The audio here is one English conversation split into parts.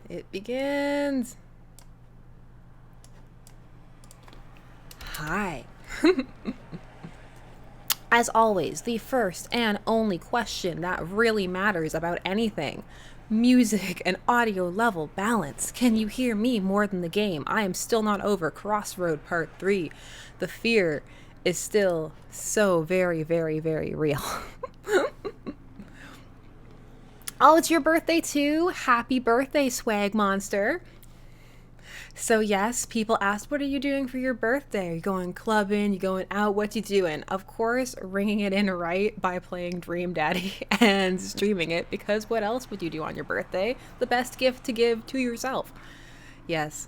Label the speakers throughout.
Speaker 1: It begins. Hi. As always, the first and only question that really matters about anything. Music and audio level balance. Can you hear me more than the game? I am still not over Crossroad Part 3. The fear is still so very, very, very real. Oh, it's your birthday too? Happy birthday, Swag Monster. So yes, people asked, what are you doing for your birthday? Are you going clubbing? You going out? What you doing? Of course, ringing it in right by playing Dream Daddy and streaming it, because what else would you do on your birthday? The best gift to give to yourself. Yes.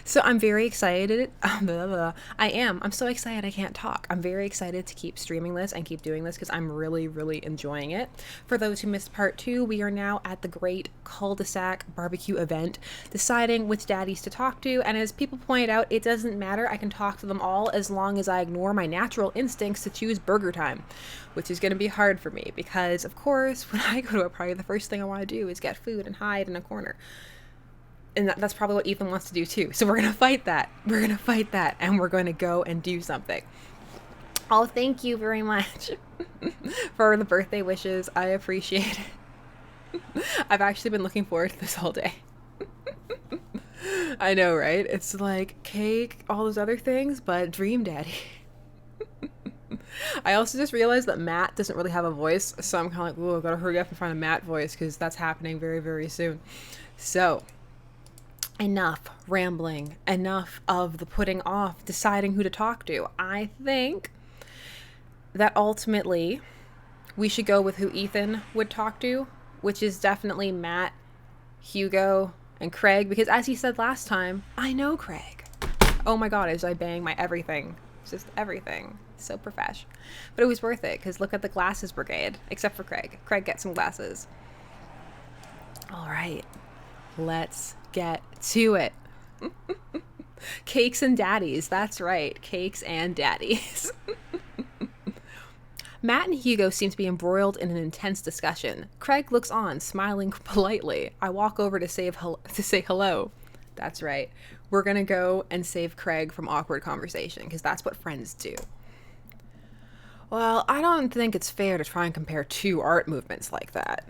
Speaker 1: So I'm very excited. I am. I'm so excited I can't talk. I'm very excited to keep streaming this and keep doing this because I'm really, really enjoying it. For those who missed part 2, we are now at the great Cul-de-sac BBQ event, deciding which daddies to talk to. And as people pointed out, it doesn't matter. I can talk to them all as long as I ignore my natural instincts to choose burger time, which is going to be hard for me because, of course, when I go to a party, the first thing I want to do is get food and hide in a corner. And that's probably what Ethan wants to do too. So we're going to fight that. We're going to fight that. And we're going to go and do something. Oh, thank you very much for the birthday wishes. I appreciate it. I've actually been looking forward to this all day. I know, right? It's like cake, all those other things, but Dream Daddy. I also just realized that Matt doesn't really have a voice. So I'm kind of like, ooh, I gotta hurry up and find a Matt voice because that's happening very, very soon. So enough rambling, enough of the putting off, deciding who to talk to. I think that ultimately we should go with who Ethan would talk to, which is definitely Matt, Hugo, and Craig, because as he said last time, I know Craig. Oh my god, as I bang my everything. It's just everything. So profesh. But it was worth it, because look at the glasses brigade. Except for Craig. Craig gets some glasses. Alright. Let's get to it. Cakes and daddies. That's right. Cakes and daddies. Matt and Hugo seem to be embroiled in an intense discussion. Craig looks on, smiling politely. I walk over to say hello. That's right. We're going to go and save Craig from awkward conversation, because that's what friends do. Well, I don't think it's fair to try and compare two art movements like that.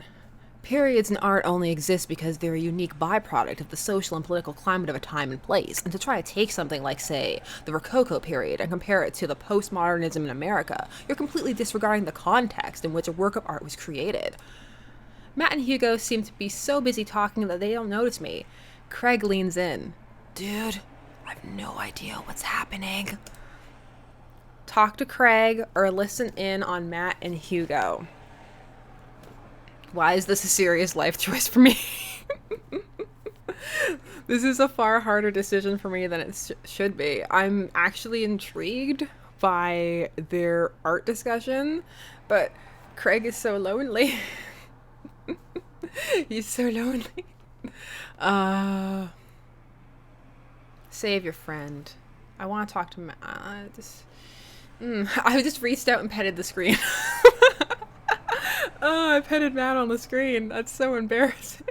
Speaker 1: Periods in art only exist because they're a unique byproduct of the social and political climate of a time and place, and to try to take something like, say, the Rococo period and compare it to the postmodernism in America, you're completely disregarding the context in which a work of art was created. Matt and Hugo seem to be so busy talking that they don't notice me. Craig leans in. Dude, I have no idea what's happening. Talk to Craig or listen in on Matt and Hugo. Why is this a serious life choice for me? This is a far harder decision for me than it should be. I'm actually intrigued by their art discussion, but Craig is so lonely. He's so lonely. Save your friend. I want to talk to Matt. I just reached out and petted the screen. Oh, I petted Matt on the screen. That's so embarrassing.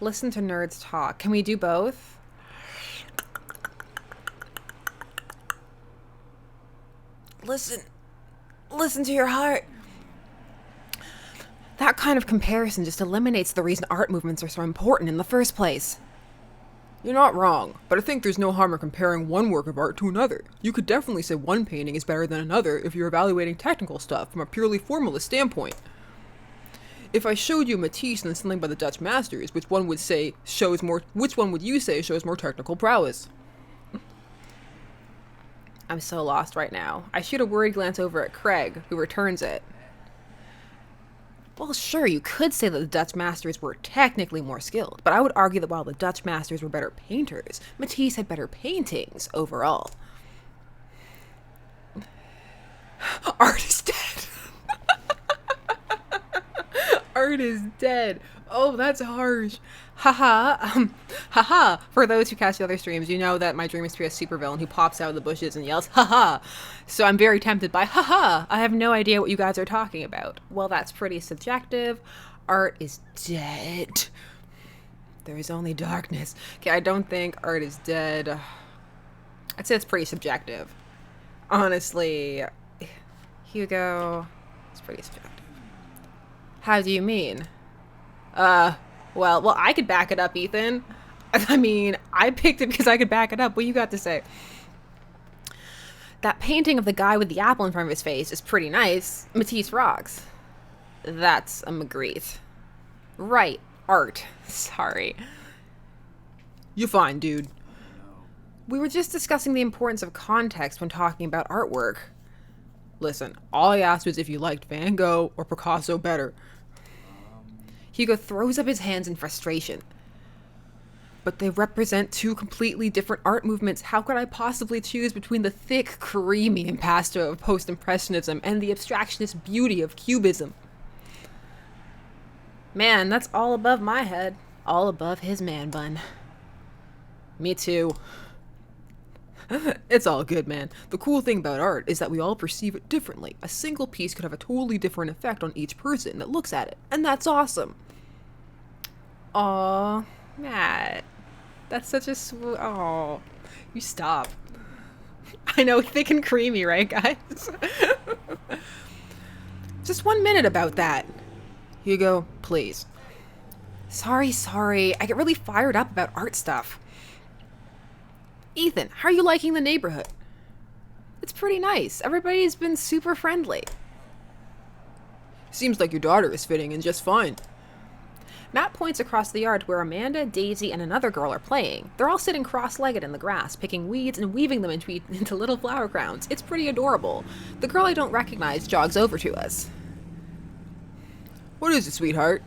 Speaker 1: Listen to nerds talk. Can we do both? Listen to your heart. That kind of comparison just eliminates the reason art movements are so important in the first place. You're not wrong, but I think there's no harm in comparing one work of art to another. You could definitely say one painting is better than another if you're evaluating technical stuff from a purely formalist standpoint. If I showed you Matisse and something by the Dutch masters, which one would you say shows more technical prowess? I'm so lost right now. I shoot a worried glance over at Craig, who returns it. Well, sure, you could say that the Dutch masters were technically more skilled, but I would argue that while the Dutch masters were better painters, Matisse had better paintings overall. Art is dead. Art is dead. Oh, that's harsh. Haha. Haha! For those who catch the other streams, you know that my dream is to be a supervillain who pops out of the bushes and yells, haha! So I'm very tempted by, haha! I have no idea what you guys are talking about. Well, that's pretty subjective. Art is dead. There is only darkness. Okay, I don't think art is dead. I'd say it's pretty subjective. Honestly, Hugo, it's pretty subjective. How do you mean? Well, I could back it up, Ethan. I mean, I picked it because I could back it up. What you got to say? That painting of the guy with the apple in front of his face is pretty nice. Matisse rocks. That's a Magritte. Right, art. Sorry. You're fine, dude. We were just discussing the importance of context when talking about artwork. Listen, all I asked was if you liked Van Gogh or Picasso better. Hugo throws up his hands in frustration. But they represent two completely different art movements. How could I possibly choose between the thick, creamy impasto of post-impressionism and the abstractionist beauty of cubism? Man, that's all above my head. All above his man bun. Me too. It's all good, man. The cool thing about art is that we all perceive it differently. A single piece could have a totally different effect on each person that looks at it, and that's awesome. Aw, Matt. That's such a aw. You stop. I know, thick and creamy, right, guys? Just 1 minute about that. Hugo, please. Sorry. I get really fired up about art stuff. Ethan, how are you liking the neighborhood? It's pretty nice. Everybody's been super friendly. Seems like your daughter is fitting in just fine. Matt points across the yard where Amanda, Daisy, and another girl are playing. They're all sitting cross-legged in the grass, picking weeds and weaving them into little flower crowns. It's pretty adorable. The girl I don't recognize jogs over to us. What is it, sweetheart?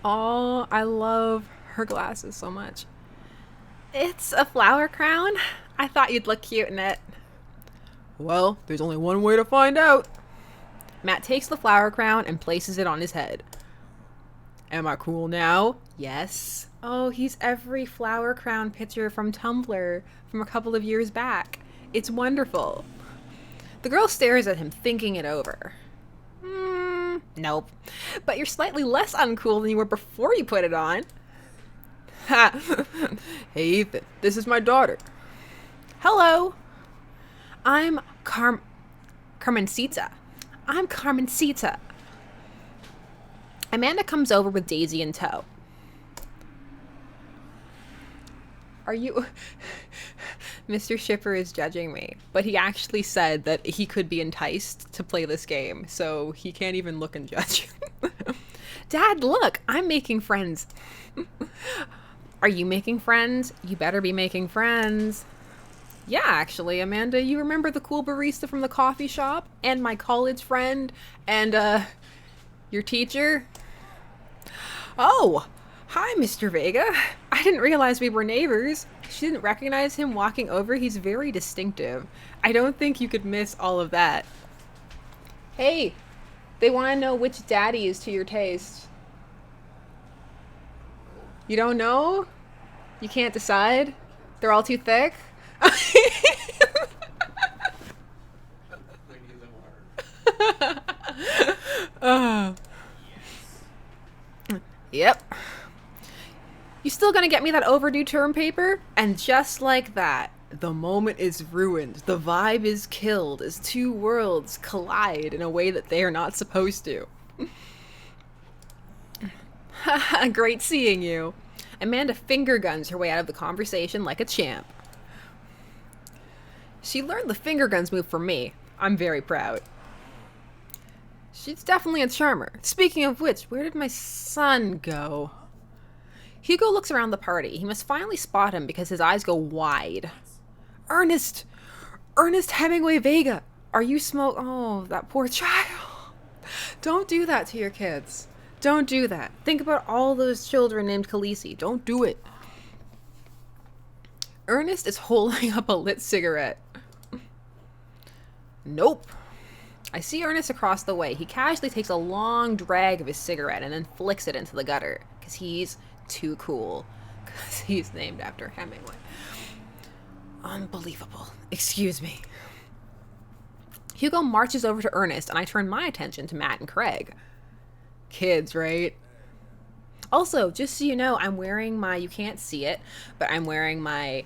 Speaker 1: Oh, I love her glasses so much. It's a flower crown. I thought you'd look cute in it. Well, there's only one way to find out. Matt takes the flower crown and places it on his head. Am I cool now? Yes. Oh, he's every flower crown picture from Tumblr from a couple of years back. It's wonderful. The girl stares at him, thinking it over. Nope. But you're slightly less uncool than you were before you put it on. Ha! Hey, Ethan, this is my daughter. Hello. I'm Carmencita. I'm Carmencita. Amanda comes over with Daisy in tow. Are you... Mr. Shipper is judging me, but he actually said that he could be enticed to play this game, so he can't even look and judge. Dad, look, I'm making friends. Are you making friends? You better be making friends. Yeah, actually, Amanda, you remember the cool barista from the coffee shop? And my college friend? And, your teacher? Oh, hi, Mr. Vega. I didn't realize we were neighbors. She didn't recognize him walking over. He's very distinctive. I don't think you could miss all of that. Hey, they want to know which daddy is to your taste. You don't know? You can't decide? They're all too thick? Yep. You still gonna get me that overdue term paper? And just like that, the moment is ruined. The vibe is killed as two worlds collide in a way that they are not supposed to. Great seeing you. Amanda finger guns her way out of the conversation like a champ. She learned the finger guns move from me. I'm very proud. She's definitely a charmer. Speaking of which, where did my son go? Hugo looks around the party. He must finally spot him because his eyes go wide. Ernest! Ernest Hemingway Vega! Are you Oh, that poor child. Don't do that to your kids. Don't do that. Think about all those children named Khaleesi. Don't do it. Ernest is holding up a lit cigarette. Nope. I see Ernest across the way. He casually takes a long drag of his cigarette and then flicks it into the gutter. Because he's too cool. because he's named after Hemingway. Unbelievable. Excuse me. Hugo marches over to Ernest, and I turn my attention to Matt and Craig. Kids, right? Also, just so you know, I'm wearing my, you can't see it, but I'm wearing my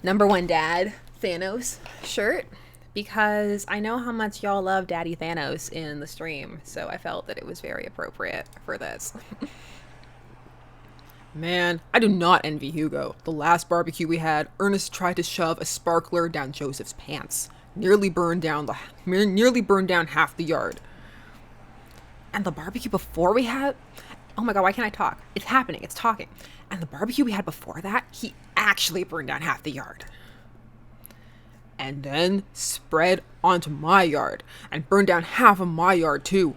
Speaker 1: number one dad, Thanos, shirt, because I know how much y'all love Daddy Thanos in the stream, so I felt that it was very appropriate for this. Man, I do not envy Hugo. The last barbecue we had, Ernest tried to shove a sparkler down Joseph's pants. Nearly burned down half the yard. And the barbecue before we had... Oh my god, why can't I talk? It's happening, it's talking. And the barbecue we had before that, he actually burned down half the yard. And then spread onto my yard and burned down half of my yard too.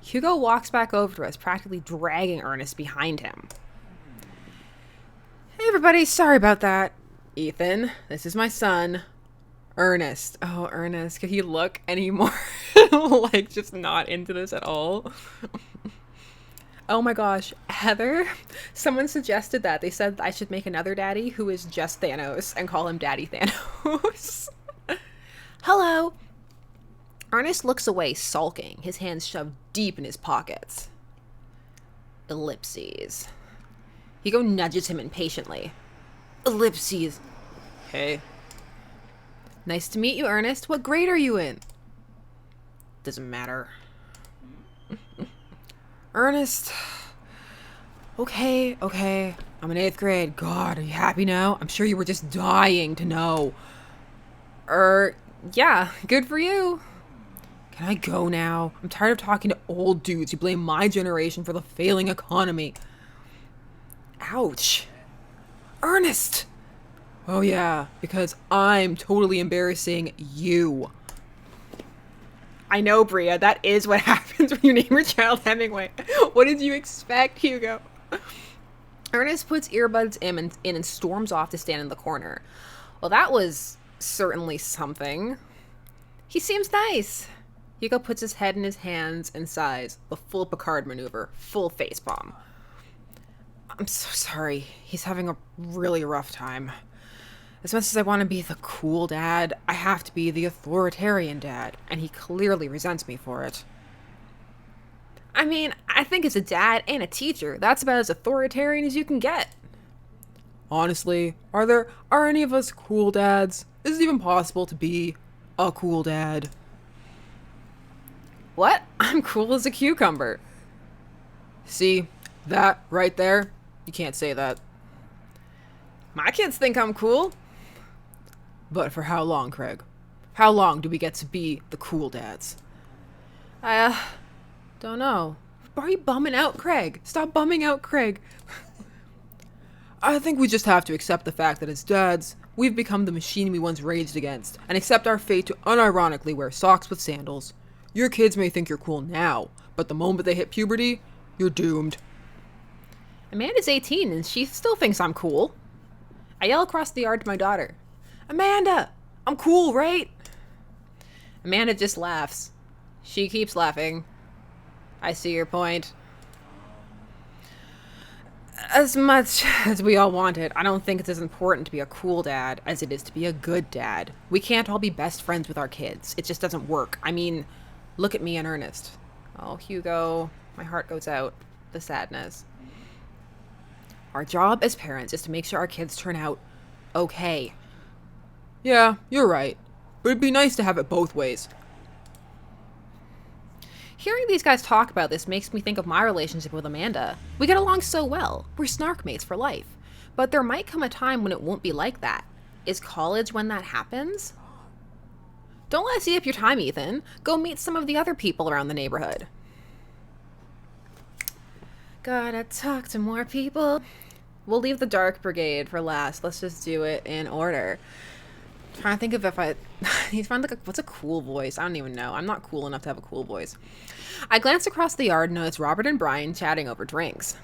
Speaker 1: Hugo walks back over to us, practically dragging Ernest behind him. Hey everybody, sorry about that. Ethan, this is my son, Ernest. Oh, Ernest, could he look any more like just not into this at all? Oh my gosh, Heather, someone suggested that. They said I should make another daddy who is just Thanos and call him Daddy Thanos. Hello. Ernest looks away, sulking, his hands shoved deep in his pockets. Ellipses. Hugo nudges him impatiently. Ellipses. Hey. Nice to meet you, Ernest. What grade are you in? Doesn't matter. Ernest. Okay. I'm in 8th grade. God, are you happy now? I'm sure you were just dying to know. Yeah, good for you. Can I go now? I'm tired of talking to old dudes who blame my generation for the failing economy. Ouch. Ernest! Oh yeah, because I'm totally embarrassing you. I know, Bria, that is what happens when you name your child Hemingway. What did you expect, Hugo? Ernest puts earbuds in and storms off to stand in the corner. Well, that was certainly something. He seems nice. Hugo puts his head in his hands and sighs. The full Picard maneuver. Full facepalm. I'm so sorry. He's having a really rough time. As much as I want to be the cool dad, I have to be the authoritarian dad, and he clearly resents me for it. I mean, I think as a dad and a teacher, that's about as authoritarian as you can get. Honestly, are any of us cool dads? Is it even possible to be a cool dad? What? I'm cool as a cucumber. See, that right there? You can't say that. My kids think I'm cool. But for how long, Craig? How long do we get to be the cool dads? I, don't know. Why are you bumming out, Craig? Stop bumming out, Craig. I think we just have to accept the fact that as dads, we've become the machine we once raged against, and accept our fate to unironically wear socks with sandals. Your kids may think you're cool now, but the moment they hit puberty, you're doomed. Amanda's 18, and she still thinks I'm cool. I yell across the yard to my daughter. Amanda, I'm cool, right? Amanda just laughs. She keeps laughing. I see your point. As much as we all want it, I don't think it's as important to be a cool dad as it is to be a good dad. We can't all be best friends with our kids. It just doesn't work. I mean, look at me and Ernest. Oh, Hugo, my heart goes out. The sadness. Our job as parents is to make sure our kids turn out okay. Yeah, you're right. But it'd be nice to have it both ways. Hearing these guys talk about this makes me think of my relationship with Amanda. We get along so well. We're snark mates for life. But there might come a time when it won't be like that. Is college when that happens? Don't let us eat up your time, Ethan. Go meet some of the other people around the neighborhood. Gotta talk to more people. We'll leave the Dark Brigade for last. Let's just do it in order. I'm trying to think of if I... He's found like what's a cool voice? I don't even know. I'm not cool enough to have a cool voice. I glance across the yard and notice Robert and Brian chatting over drinks.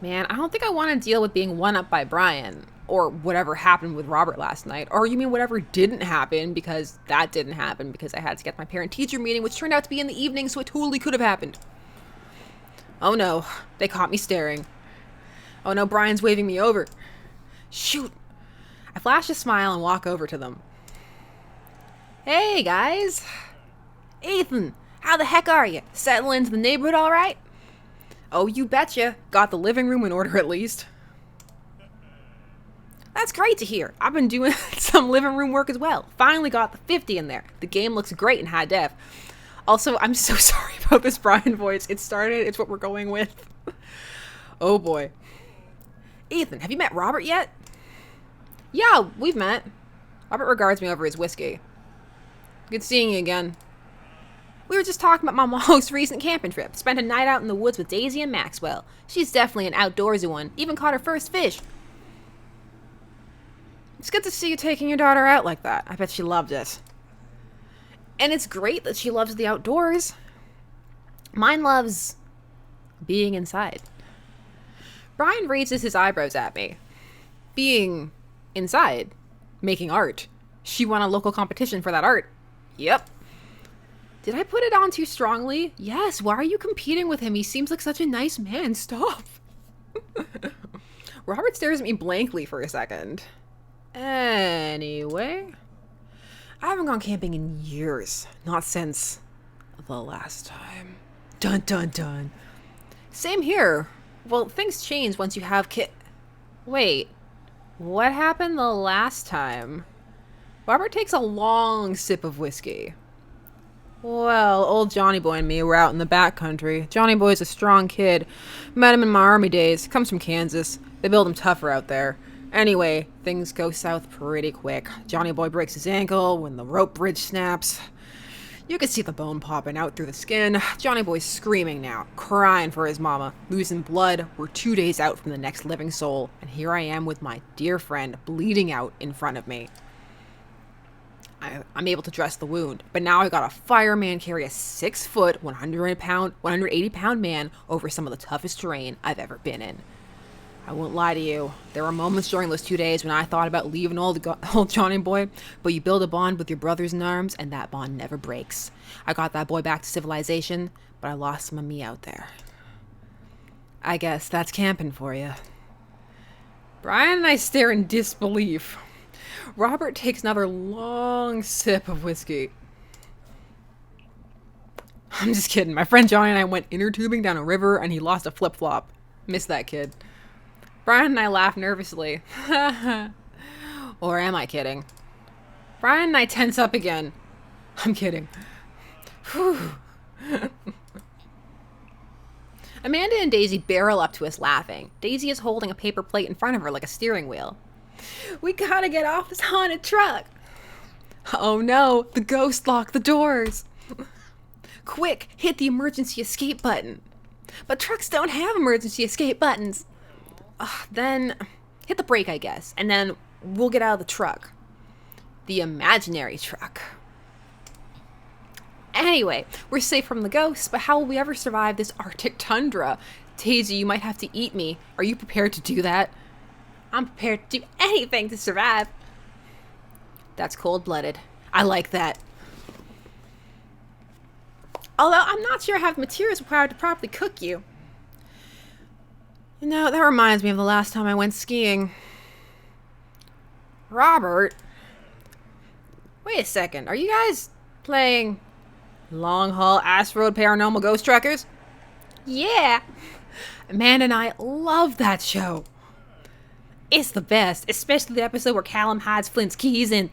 Speaker 1: Man, I don't think I want to deal with being one-up by Brian. Or whatever happened with Robert last night. Or you mean whatever didn't happen, because that didn't happen because I had to get my parent-teacher meeting, which turned out to be in the evening, so it totally could have happened. Oh no, they caught me staring. Oh no, Brian's waving me over. Shoot. I flash a smile and walk over to them. Hey, guys. Ethan, how the heck are you? Settle into the neighborhood all right? Oh, you betcha. Got the living room in order at least. That's great to hear. I've been doing some living room work as well. Finally got the 50 in there. The game looks great in high def. Also, I'm so sorry about this Brian voice. It started. It's what we're going with. Oh boy. Ethan, have you met Robert yet? Yeah, we've met. Robert regards me over his whiskey. Good seeing you again. We were just talking about my most recent camping trip. Spent a night out in the woods with Daisy and Maxwell. She's definitely an outdoorsy one. Even caught her first fish. It's good to see you taking your daughter out like that. I bet she loved it. And it's great that she loves the outdoors. Mine loves being inside. Brian raises his eyebrows at me. Being inside. Making art. She won a local competition for that art. Yep. Did I put it on too strongly? Yes. Why are you competing with him? He seems like such a nice man. Stop. Robert stares at me blankly for a second. Anyway, I haven't gone camping in years. Not since the last time. Dun dun dun. Same here. Well, things change once you have Wait, what happened the last time? Robert takes a long sip of whiskey. Well, old Johnny Boy and me were out in the backcountry. Johnny Boy's a strong kid. Met him in my army days. Comes from Kansas. They build him tougher out there. Anyway, things go south pretty quick. Johnny Boy breaks his ankle when the rope bridge snaps. You can see the bone popping out through the skin. Johnny Boy's screaming now, crying for his mama, losing blood. We're 2 days out from the next living soul, and here I am with my dear friend bleeding out in front of me. I'm able to dress the wound, but now I got a fireman carry a 6-foot, 180-pound man over some of the toughest terrain I've ever been in. I won't lie to you. There were moments during those 2 days when I thought about leaving old Johnny Boy, but you build a bond with your brothers in arms, and that bond never breaks. I got that boy back to civilization, but I lost some of me out there. I guess that's camping for you. Brian and I stare in disbelief. Robert takes another long sip of whiskey. I'm just kidding. My friend Johnny and I went inner tubing down a river, and he lost a flip-flop. Miss that kid. Brian and I laugh nervously. Or am I kidding? Brian and I tense up again. I'm kidding. Whew. Amanda and Daisy barrel up to us laughing. Daisy is holding a paper plate in front of her like a steering wheel. We gotta get off this haunted truck. Oh no, the ghost locked the doors. Quick, hit the emergency escape button. But trucks don't have emergency escape buttons. Then hit the brake, I guess, and then we'll get out of the truck. The imaginary truck. Anyway, we're safe from the ghosts, but how will we ever survive this Arctic tundra? Daisy, you might have to eat me. Are you prepared to do that? I'm prepared to do anything to survive. That's cold-blooded. I like that. Although I'm not sure I have materials required to properly cook you. You know, that reminds me of the last time I went skiing. Robert? Wait a second. Are you guys playing Long Haul Ass Road Paranormal Ghost Truckers? Yeah. Amanda and I love that show. It's the best, especially the episode where Callum hides Flint's keys and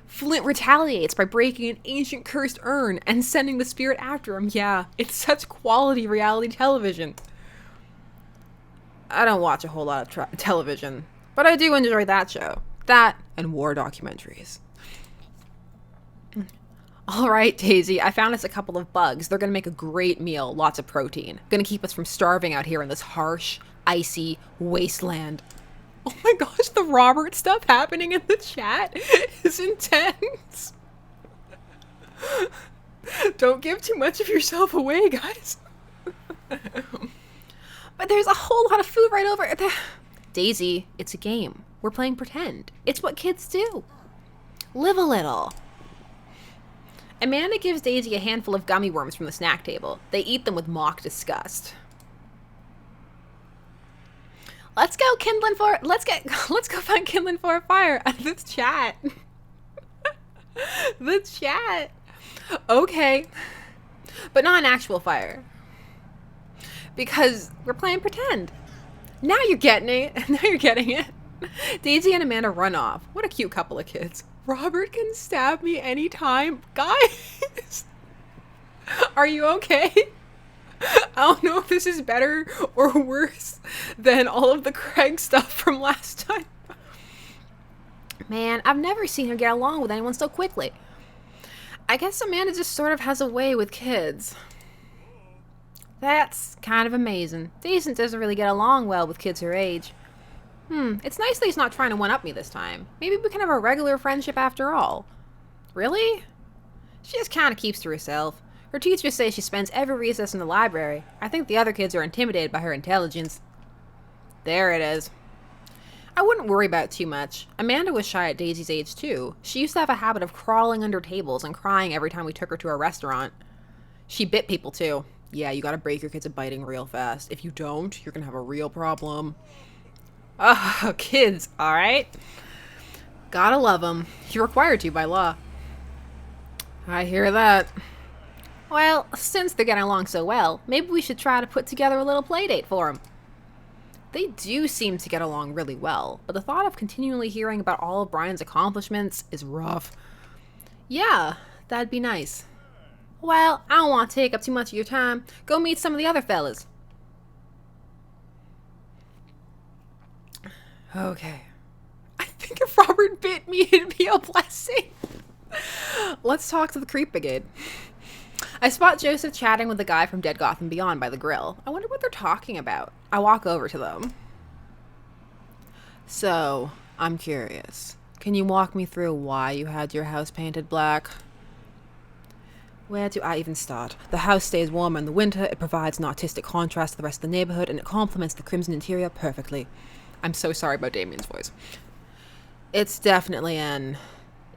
Speaker 1: Flint retaliates by breaking an ancient cursed urn and sending the spirit after him. Yeah, it's such quality reality television. I don't watch a whole lot of television, but I do enjoy that show. That and war documentaries. All right, Daisy, I found us a couple of bugs. They're going to make a great meal, lots of protein. Going to keep us from starving out here in this harsh, icy wasteland. Oh my gosh, the Robert stuff happening in the chat is intense. Don't give too much of yourself away, guys. But there's a whole lot of food right over there. Daisy, it's a game. We're playing pretend. It's what kids do. Live a little. Amanda gives Daisy a handful of gummy worms from the snack table. They eat them with mock disgust. let's go find kindling for a fire. Let's chat. Let's chat. Okay. But not an actual fire. Because we're playing pretend. Now you're getting it. Now you're getting it. Daisy and Amanda run off. What a cute couple of kids. Robert can stab me anytime. Guys, are you okay? I don't know if this is better or worse than all of the Craig stuff from last time. Man, I've never seen her get along with anyone so quickly. I guess Amanda just sort of has a way with kids. That's kind of amazing. Decent doesn't really get along well with kids her age. It's nice that he's not trying to one-up me this time. Maybe we can have a regular friendship after all. Really? She just kind of keeps to herself. Her teachers say she spends every recess in the library. I think the other kids are intimidated by her intelligence. There it is. I wouldn't worry about it too much. Amanda was shy at Daisy's age too. She used to have a habit of crawling under tables and crying every time we took her to a restaurant. She bit people too. Yeah, you gotta break your kids of biting real fast. If you don't, you're gonna have a real problem. Oh, kids, alright? Gotta love them. You're required to by law. I hear that. Well, since they're getting along so well, maybe we should try to put together a little play date for them. They do seem to get along really well, but the thought of continually hearing about all of Brian's accomplishments is rough. Yeah, that'd be nice. Well, I don't want to take up too much of your time. Go meet some of the other fellas. Okay. I think if Robert bit me, it'd be a blessing. Let's talk to the creep brigade. I spot Joseph chatting with the guy from Dead Gotham Beyond by the grill. I wonder what they're talking about. I walk over to them. So, I'm curious. Can you walk me through why you had your house painted black? Where do I even start? The house stays warmer in the winter, it provides an artistic contrast to the rest of the neighborhood, and it complements the crimson interior perfectly. I'm so sorry about Damien's voice. It's definitely an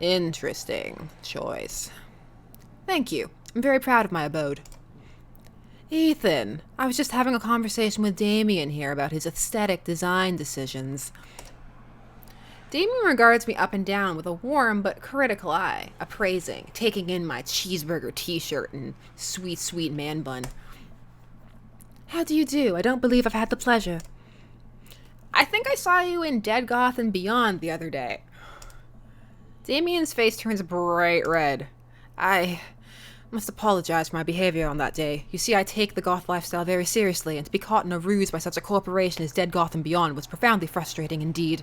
Speaker 1: interesting choice. Thank you. I'm very proud of my abode. Ethan, I was just having a conversation with Damien here about his aesthetic design decisions. Damien regards me up and down with a warm but critical eye, appraising, taking in my cheeseburger t-shirt and sweet, sweet man bun. How do you do? I don't believe I've had the pleasure. I think I saw you in Dead Gotham Beyond the other day. Damien's face turns bright red. I must apologize for my behavior on that day. You see, I take the goth lifestyle very seriously, and to be caught in a ruse by such a corporation as Dead Gotham Beyond was profoundly frustrating indeed.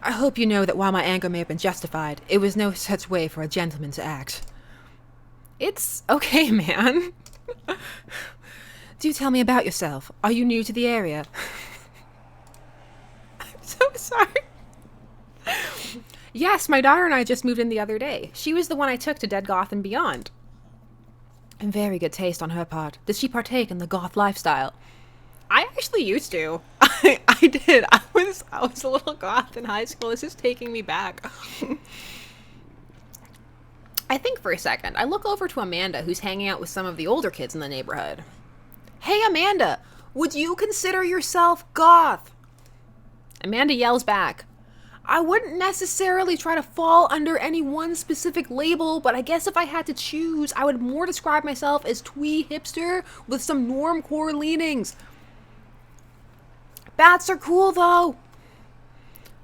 Speaker 1: I hope you know that while my anger may have been justified, it was no such way for a gentleman to act. It's okay, man. Do tell me about yourself. Are you new to the area? I'm so sorry. Yes, my daughter and I just moved in the other day. She was the one I took to Dead Gotham Beyond. And very good taste on her part. Did she partake in the goth lifestyle? I actually used to. I did. I was a little goth in high school. This is taking me back. I think for a second. I look over to Amanda, who's hanging out with some of the older kids in the neighborhood. Hey, Amanda, would you consider yourself goth? Amanda yells back. I wouldn't necessarily try to fall under any one specific label, but I guess if I had to choose, I would more describe myself as twee hipster with some normcore leanings. Bats are cool, though.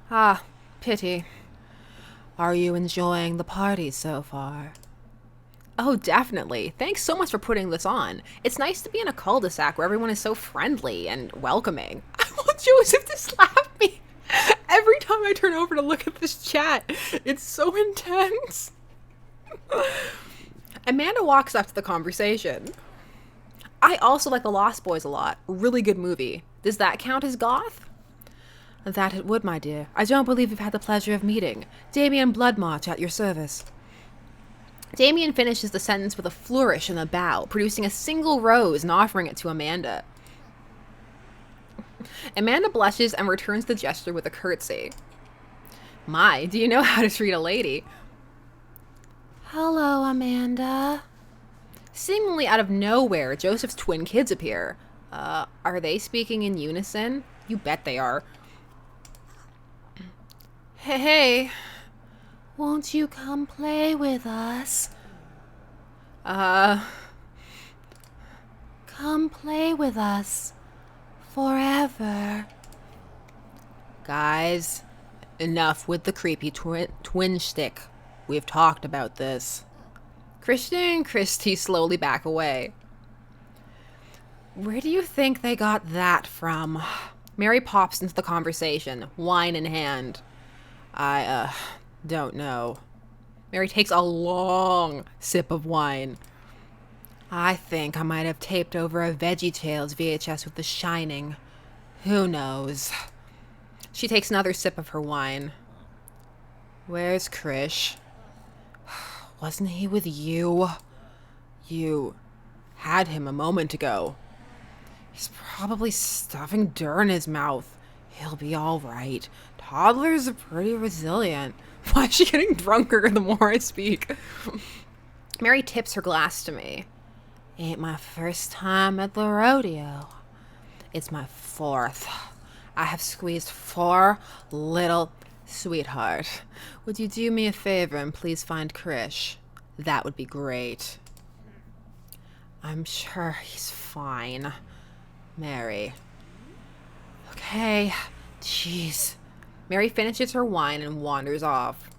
Speaker 1: Ah, pity. Are you enjoying the party so far? Oh, definitely. Thanks so much for putting this on. It's nice to be in a cul-de-sac where everyone is so friendly and welcoming. I want Joseph to slap me every time I turn over to look at this chat. It's so intense. Amanda walks up to the conversation. I also like The Lost Boys a lot. Really good movie. Does that count as goth? That it would, my dear. I don't believe we've had the pleasure of meeting. Damien Bloodmarch at your service. Damien finishes the sentence with a flourish and a bow, producing a single rose and offering it to Amanda. Amanda blushes and returns the gesture with a curtsy. My, do you know how to treat a lady? Hello, Amanda. Seemingly out of nowhere, Joseph's twin kids appear. Are they speaking in unison? You bet they are. Hey, won't you come play with us? Come play with us. Forever. Guys, enough with the creepy twin shtick. We've talked about this. Christian and Christy slowly back away. Where do you think they got that from? Mary pops into the conversation, wine in hand. I don't know. Mary takes a long sip of wine. I think I might have taped over a VeggieTales VHS with The Shining. Who knows? She takes another sip of her wine. Where's Krish? Wasn't he with you? You had him a moment ago. He's probably stuffing dirt in his mouth. He'll be all right. Toddlers are pretty resilient. Why is she getting drunker the more I speak? Mary tips her glass to me. Ain't my first time at the rodeo. It's my fourth. I have squeezed 4 little... Sweetheart, would you do me a favor and please find Krish? That would be great. I'm sure he's fine. Mary. Okay. Jeez. Mary finishes her wine and wanders off.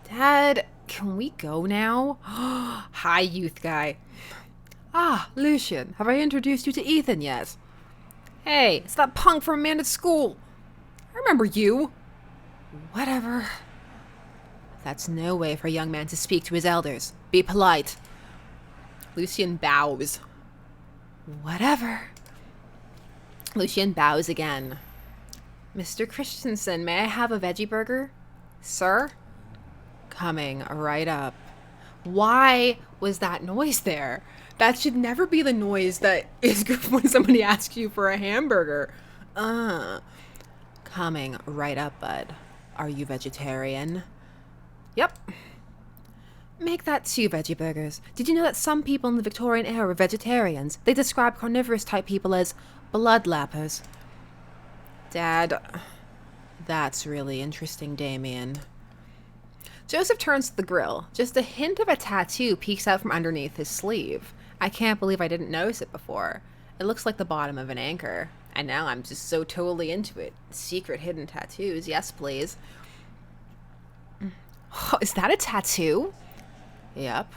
Speaker 1: Dad, can we go now? Hi, youth guy. Ah, Lucian, have I introduced you to Ethan yet? Hey, it's that punk from Amanda's school. I remember you. Whatever. That's no way for a young man to speak to his elders. Be polite. Lucian bows. Whatever. Lucian bows again. Mr. Christensen, may I have a veggie burger? Sir? Coming right up. Why was that noise there? That should never be the noise that is good when somebody asks you for a hamburger. Coming right up, bud. Are you vegetarian? Yep. Make that 2 veggie burgers. Did you know that some people in the Victorian era were vegetarians? They described carnivorous type people as bloodlappers. Dad, that's really interesting, Damien. Joseph turns to the grill. Just a hint of a tattoo peeks out from underneath his sleeve. I can't believe I didn't notice it before. It looks like the bottom of an anchor. And now I'm just so totally into it. Secret hidden tattoos. Yes, please. Oh, is that a tattoo? Yep.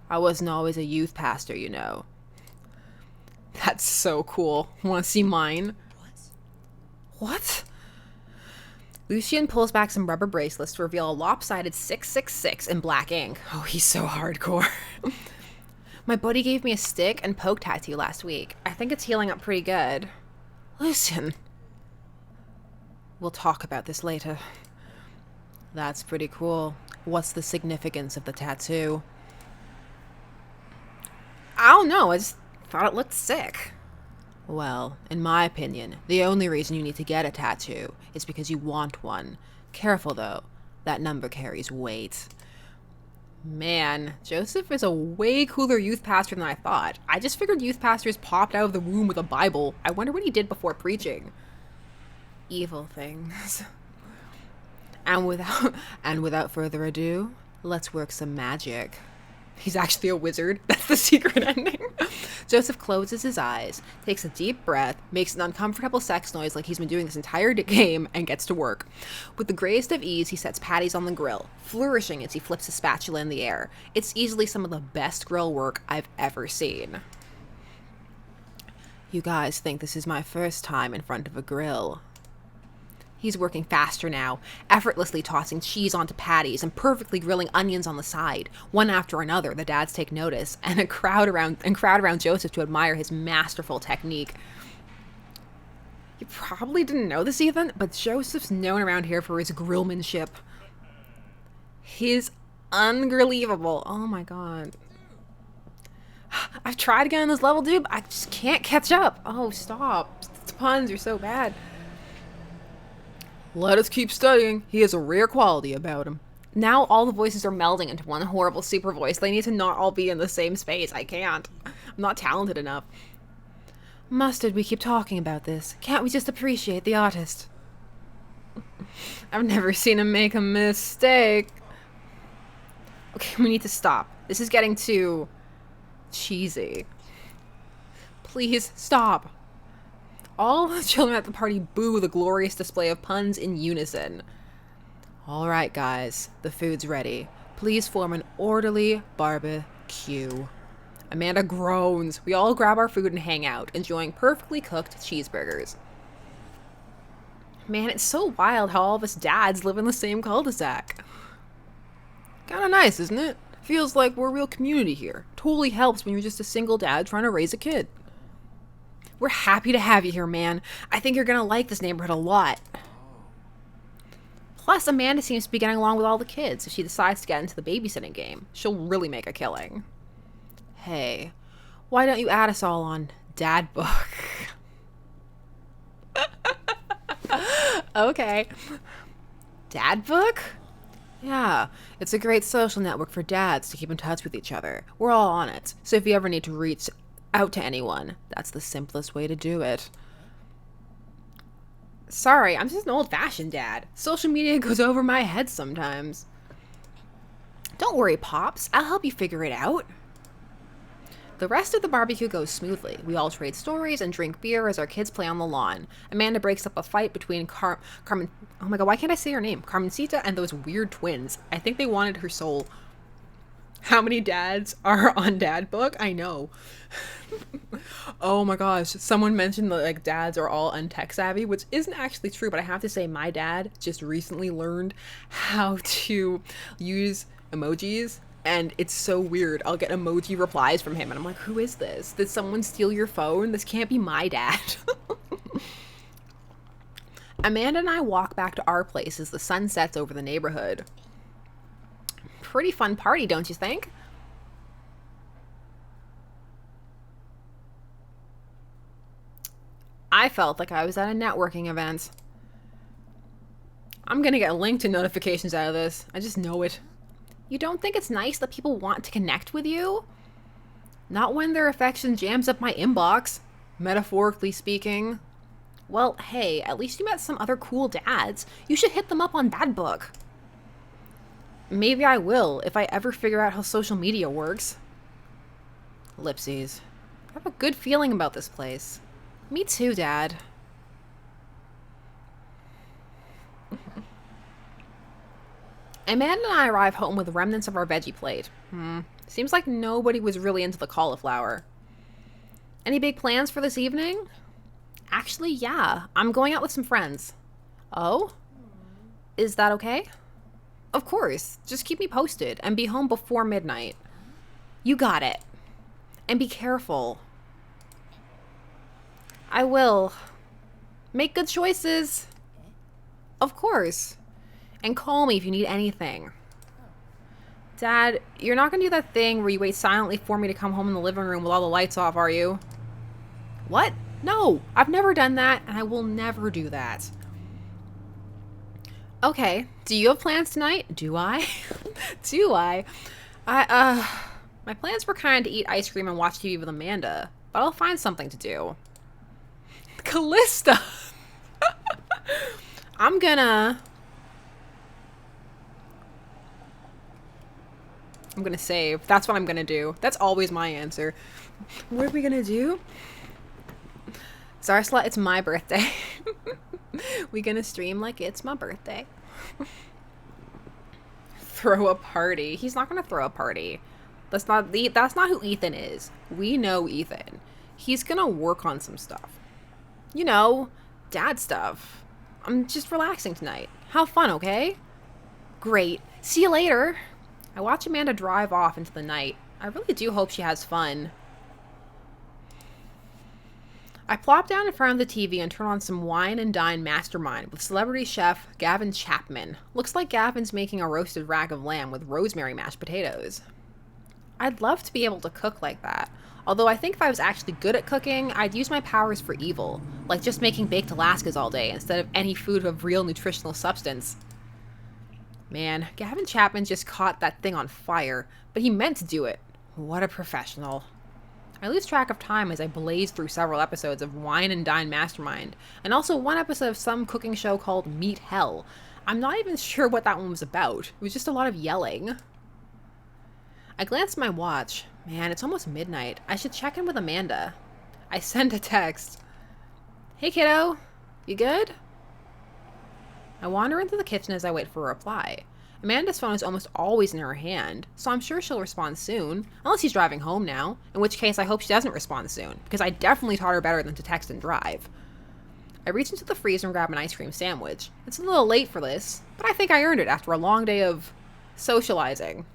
Speaker 1: I wasn't always a youth pastor, you know. That's so cool. Want to see mine? What? Lucian pulls back some rubber bracelets to reveal a lopsided 666 in black ink. Oh, he's so hardcore. My buddy gave me a stick and poke tattoo last week. I think it's healing up pretty good. Lucian. We'll talk about this later. That's pretty cool. What's the significance of the tattoo? I don't know. I just thought it looked sick. Well, in my opinion, the only reason you need to get a tattoo is because you want one. Careful, though. That number carries weight. Man, Joseph is a way cooler youth pastor than I thought. I just figured youth pastors popped out of the womb with a Bible. I wonder what he did before preaching. Evil things. And without further ado, let's work some magic. He's actually a wizard. That's the secret ending. Joseph closes his eyes, takes a deep breath, makes an uncomfortable sex noise like he's been doing this entire game, and gets to work. With the greatest of ease, he sets patties on the grill, flourishing as he flips a spatula in the air. It's easily some of the best grill work I've ever seen. You guys think this is my first time in front of a grill. He's working faster now, effortlessly tossing cheese onto patties and perfectly grilling onions on the side. One after another, the dads take notice, and crowd around Joseph to admire his masterful technique. You probably didn't know this, Ethan, but Joseph's known around here for his grillmanship. He's unbelievable. Oh my god. I've tried again on this level, dude. I just can't catch up. Oh, stop. The puns are so bad. Let us keep studying. He has a rare quality about him. Now all the voices are melding into one horrible super voice. They need to not all be in the same space. I can't. I'm not talented enough. Mustard, we keep talking about this. Can't we just appreciate the artist? I've never seen him make a mistake. Okay, we need to stop. This is getting too cheesy. Please stop. All the children at the party boo the glorious display of puns in unison. All right, guys, the food's ready. Please form an orderly barbecue. Amanda groans. We all grab our food and hang out, enjoying perfectly cooked cheeseburgers. Man, it's so wild how all of us dads live in the same cul-de-sac. Kinda nice, isn't it? Feels like we're a real community here. Totally helps when you're just a single dad trying to raise a kid. We're happy to have you here, man. I think you're gonna like this neighborhood a lot. Plus, Amanda seems to be getting along with all the kids. If she decides to get into the babysitting game, she'll really make a killing. Hey, why don't you add us all on DadBook? Okay. DadBook? Yeah, it's a great social network for dads to keep in touch with each other. We're all on it, so if you ever need to reach out to anyone, that's the simplest way to do it. Sorry, I'm just an old-fashioned dad. Social media goes over my head sometimes. Don't worry, Pops. I'll help you figure it out. The rest of the barbecue goes smoothly. We all trade stories and drink beer as our kids play on the lawn. Amanda breaks up a fight between Carmen... Oh my god, why can't I say her name? Carmencita and those weird twins. I think they wanted her soul. How many dads are on DadBook? I know. Oh my gosh. Someone mentioned that like dads are all untech savvy, which isn't actually true, but I have to say my dad just recently learned how to use emojis, and it's so weird. I'll get emoji replies from him and I'm like, who is this? Did someone steal your phone? This can't be my dad. Amanda and I walk back to our place as the sun sets over the neighborhood. Pretty fun party, don't you think? I felt like I was at a networking event. I'm gonna get LinkedIn notifications out of this. I just know it. You don't think it's nice that people want to connect with you? Not when their affection jams up my inbox, metaphorically speaking. Well, hey, at least you met some other cool dads. You should hit them up on DadBook. Maybe I will, if I ever figure out how social media works. Ellipses. I have a good feeling about this place. Me too, Dad. Amanda and I arrive home with remnants of our veggie plate. Seems like nobody was really into the cauliflower. Any big plans for this evening? Actually, yeah. I'm going out with some friends. Oh? Is that okay? Of course. Just keep me posted and be home before midnight. You got it. And be careful. I will. Make good choices. Of course. And call me if you need anything. Dad, you're not gonna do that thing where you wait silently for me to come home in the living room with all the lights off, are you? What? No, I've never done that, and I will never do that. Okay, do you have plans tonight? Do I? Do I? My plans were kind of to eat ice cream and watch TV with Amanda, but I'll find something to do. Callista! I'm gonna save. That's what I'm gonna do. That's always my answer. What are we gonna do? Zarsla, it's my birthday. We gonna stream like it's my birthday. Throw a party. He's not gonna throw a party. That's not who Ethan is. We know Ethan. He's gonna work on some stuff. You know, dad stuff. I'm just relaxing tonight. Have fun, okay? Great. See you later. I watch Amanda drive off into the night. I really do hope she has fun. I plop down in front of the TV and turn on some Wine and Dine Mastermind with celebrity chef Gavin Chapman. Looks like Gavin's making a roasted rack of lamb with rosemary mashed potatoes. I'd love to be able to cook like that. Although I think if I was actually good at cooking, I'd use my powers for evil. Like just making baked Alaskas all day instead of any food of real nutritional substance. Man, Gavin Chapman just caught that thing on fire, but he meant to do it. What a professional. I lose track of time as I blaze through several episodes of Wine and Dine Mastermind, and also one episode of some cooking show called Meat Hell. I'm not even sure what that one was about. It was just a lot of yelling. I glanced at my watch. Man, it's almost midnight. I should check in with Amanda. I sent a text. Hey kiddo, you good? I wander into the kitchen as I wait for a reply. Amanda's phone is almost always in her hand, so I'm sure she'll respond soon, unless she's driving home now, in which case I hope she doesn't respond soon, because I definitely taught her better than to text and drive. I reach into the freezer and grab an ice cream sandwich. It's a little late for this, but I think I earned it after a long day of socializing.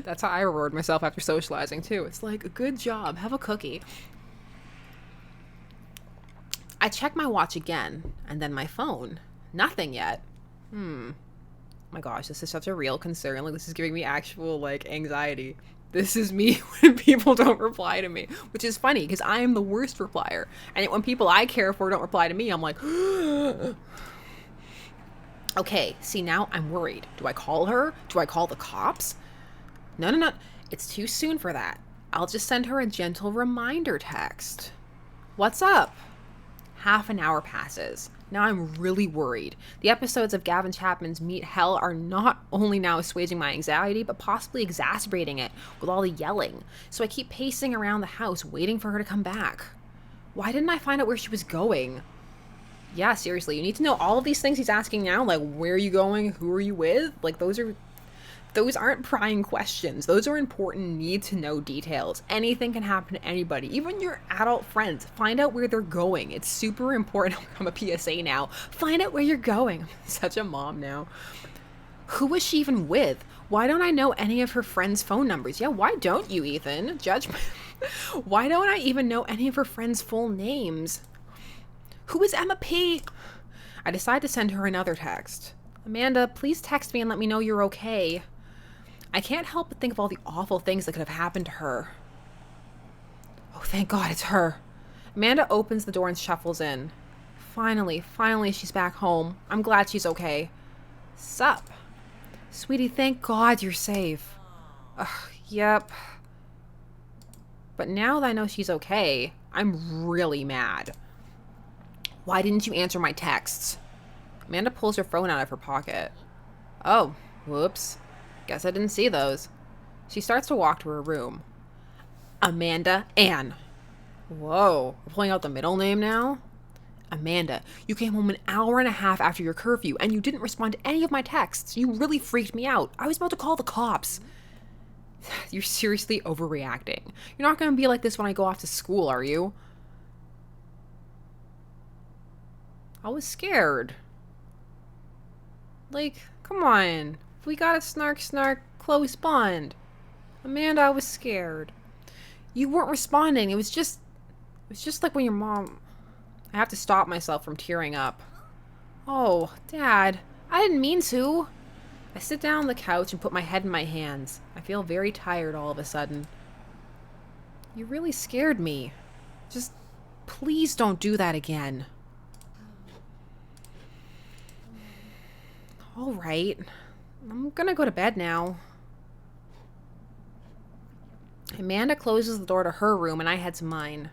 Speaker 1: That's how I reward myself after socializing, too. It's like, good job, have a cookie. I check my watch again, and then my phone. Nothing yet. Oh my gosh, this is such a real concern. Like, this is giving me actual, like, anxiety. This is me when people don't reply to me, which is funny because I am the worst replier. And yet when people I care for don't reply to me, I'm like, okay, see, now I'm worried. Do I call her? Do I call the cops? No. It's too soon for that. I'll just send her a gentle reminder text. What's up? Half an hour passes. Now I'm really worried. The episodes of Gavin Chapman's Meat Hell are not only now assuaging my anxiety, but possibly exacerbating it with all the yelling. So I keep pacing around the house, waiting for her to come back. Why didn't I find out where she was going? Yeah, seriously, you need to know all of these things he's asking now, like where are you going, who are you with? Like those aren't prying questions. Those are important need-to-know details. Anything can happen to anybody, even your adult friends. Find out where they're going. It's super important. I'm a PSA now. Find out where you're going. I'm such a mom now. Who was she even with? Why don't I know any of her friends' phone numbers? Yeah, why don't you, Ethan? Judgment. Why don't I even know any of her friends' full names? Who is Emma P? I decide to send her another text. Amanda, please text me and let me know you're okay. I can't help but think of all the awful things that could have happened to her. Oh, thank God it's her. Amanda opens the door and shuffles in. Finally, she's back home. I'm glad she's okay. Sup? Sweetie, thank God you're safe. Ugh, yep. But now that I know she's okay, I'm really mad. Why didn't you answer my texts? Amanda pulls her phone out of her pocket. Oh, whoops. Guess I didn't see those. She starts to walk to her room. Amanda Ann. Whoa, we're pulling out the middle name now? Amanda, you came home an hour and a half after your curfew and you didn't respond to any of my texts. You really freaked me out. I was about to call the cops. You're seriously overreacting. You're not going to be like this when I go off to school, are you? I was scared. Like, come on. We gotta snark, close bond. Amanda, I was scared. You weren't responding. It was just like when your mom... I have to stop myself from tearing up. Oh, Dad, I didn't mean to. I sit down on the couch and put my head in my hands. I feel very tired all of a sudden. You really scared me. Just please don't do that again. All right. I'm gonna go to bed now. Amanda closes the door to her room and I head to mine.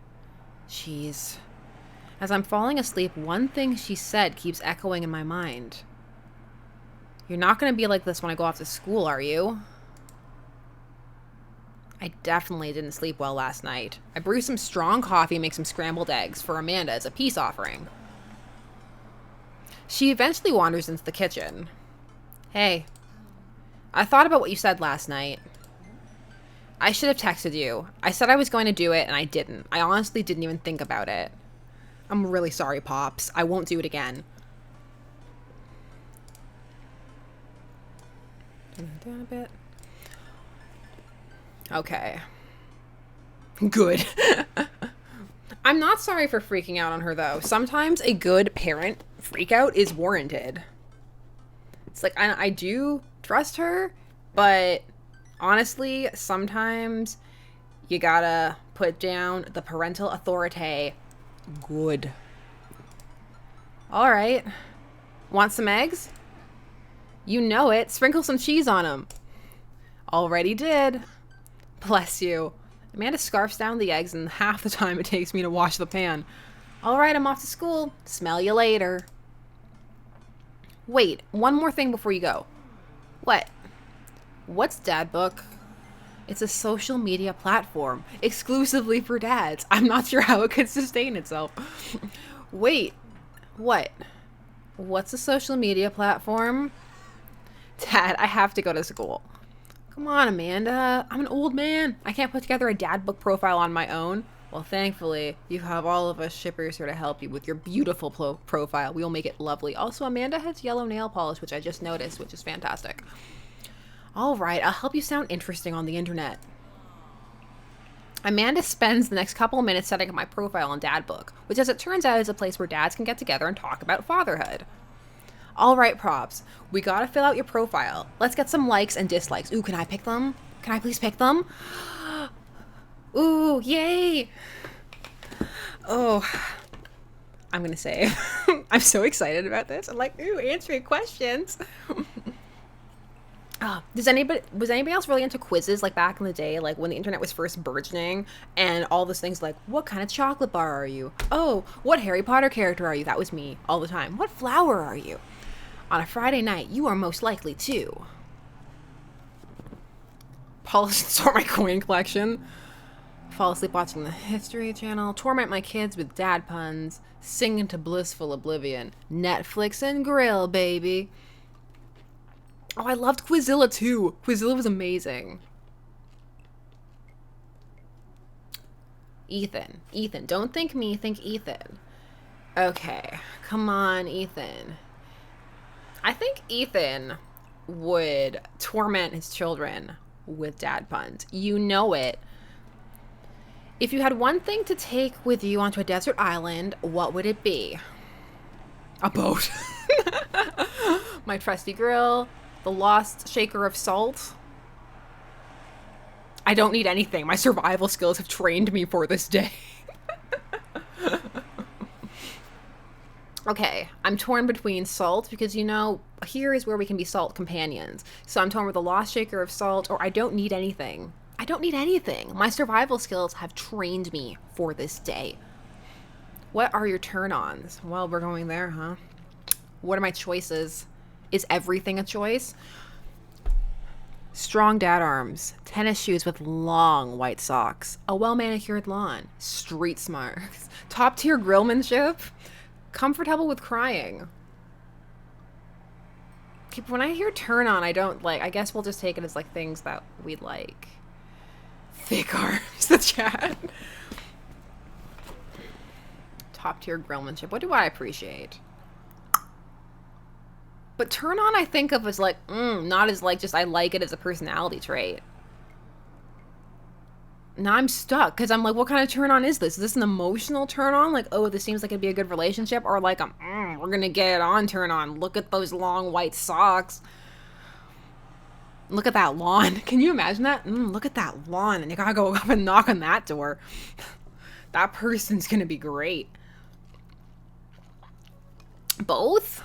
Speaker 1: Jeez. As I'm falling asleep, one thing she said keeps echoing in my mind. You're not gonna be like this when I go off to school, are you? I definitely didn't sleep well last night. I brewed some strong coffee and make some scrambled eggs for Amanda as a peace offering. She eventually wanders into the kitchen. Hey, I thought about what you said last night. I should have texted you. I said I was going to do it, and I didn't. I honestly didn't even think about it. I'm really sorry, Pops. I won't do it again. Down a bit. Okay. Good. I'm not sorry for freaking out on her, though. Sometimes a good parent freak out is warranted. It's like, I do trust her, but honestly, sometimes you gotta put down the parental authority. Good. All right. Want some eggs? You know it. Sprinkle some cheese on them. Already did. Bless you. Amanda scarfs down the eggs in half the time it takes me to wash the pan. All right, I'm off to school. Smell you later. Wait, one more thing before you go. What? What's DadBook? It's a social media platform exclusively for dads. I'm not sure how it could sustain itself. Wait, what? What's a social media platform? Dad, I have to go to school. Come on, Amanda. I'm an old man. I can't put together a DadBook profile on my own. Well, thankfully, you have all of us shippers here to help you with your beautiful profile. We will make it lovely. Also, Amanda has yellow nail polish, which I just noticed, which is fantastic. All right, I'll help you sound interesting on the internet. Amanda spends the next couple of minutes setting up my profile on DadBook, which as it turns out is a place where dads can get together and talk about fatherhood. All right, props. We gotta fill out your profile. Let's get some likes and dislikes. Ooh, can I pick them? Can I please pick them? Ooh, yay! Oh, I'm gonna say, I'm so excited about this. I'm like, ooh, answering questions. Was anybody else really into quizzes like back in the day, like when the internet was first burgeoning and all those things like, what kind of chocolate bar are you? Oh, what Harry Potter character are you? That was me all the time. What flower are you? On a Friday night, you are most likely to polish and sort my coin collection, fall asleep watching the History Channel, torment my kids with dad puns, sing into blissful oblivion, Netflix and grill, baby. Oh, I loved Quizilla too. Quizilla was amazing. Ethan. Ethan. Don't think me, think Ethan. Okay. Come on, Ethan. I think Ethan would torment his children with dad puns. You know it. If you had one thing to take with you onto a desert island, what would it be? A boat. My trusty grill. The lost shaker of salt. I don't need anything. My survival skills have trained me for this day. Okay, I'm torn between salt because, you know, here is where we can be salt companions. So I'm torn with the lost shaker of salt or I don't need anything. I don't need anything. My survival skills have trained me for this day. What are your turn-ons? Well, we're going there, huh? What are my choices? Is everything a choice? Strong dad arms, tennis shoes with long white socks, a well-manicured lawn, street smarts, top-tier grillmanship, comfortable with crying. Okay, when I hear turn on, I don't like, I guess we'll just take it as like things that we like. Thick arms, the chat. Top-tier grillmanship. What do I appreciate? But turn on I think of as like, not as like just I like it as a personality trait. Now I'm stuck because I'm like, what kind of turn on is this? Is this an emotional turn on? Like, oh, this seems like it'd be a good relationship? Or like, we're going to get it on turn on. Look at those long white socks. Look at that lawn. Can you imagine that? Look at that lawn. And you got to go up and knock on that door. That person's going to be great. Both?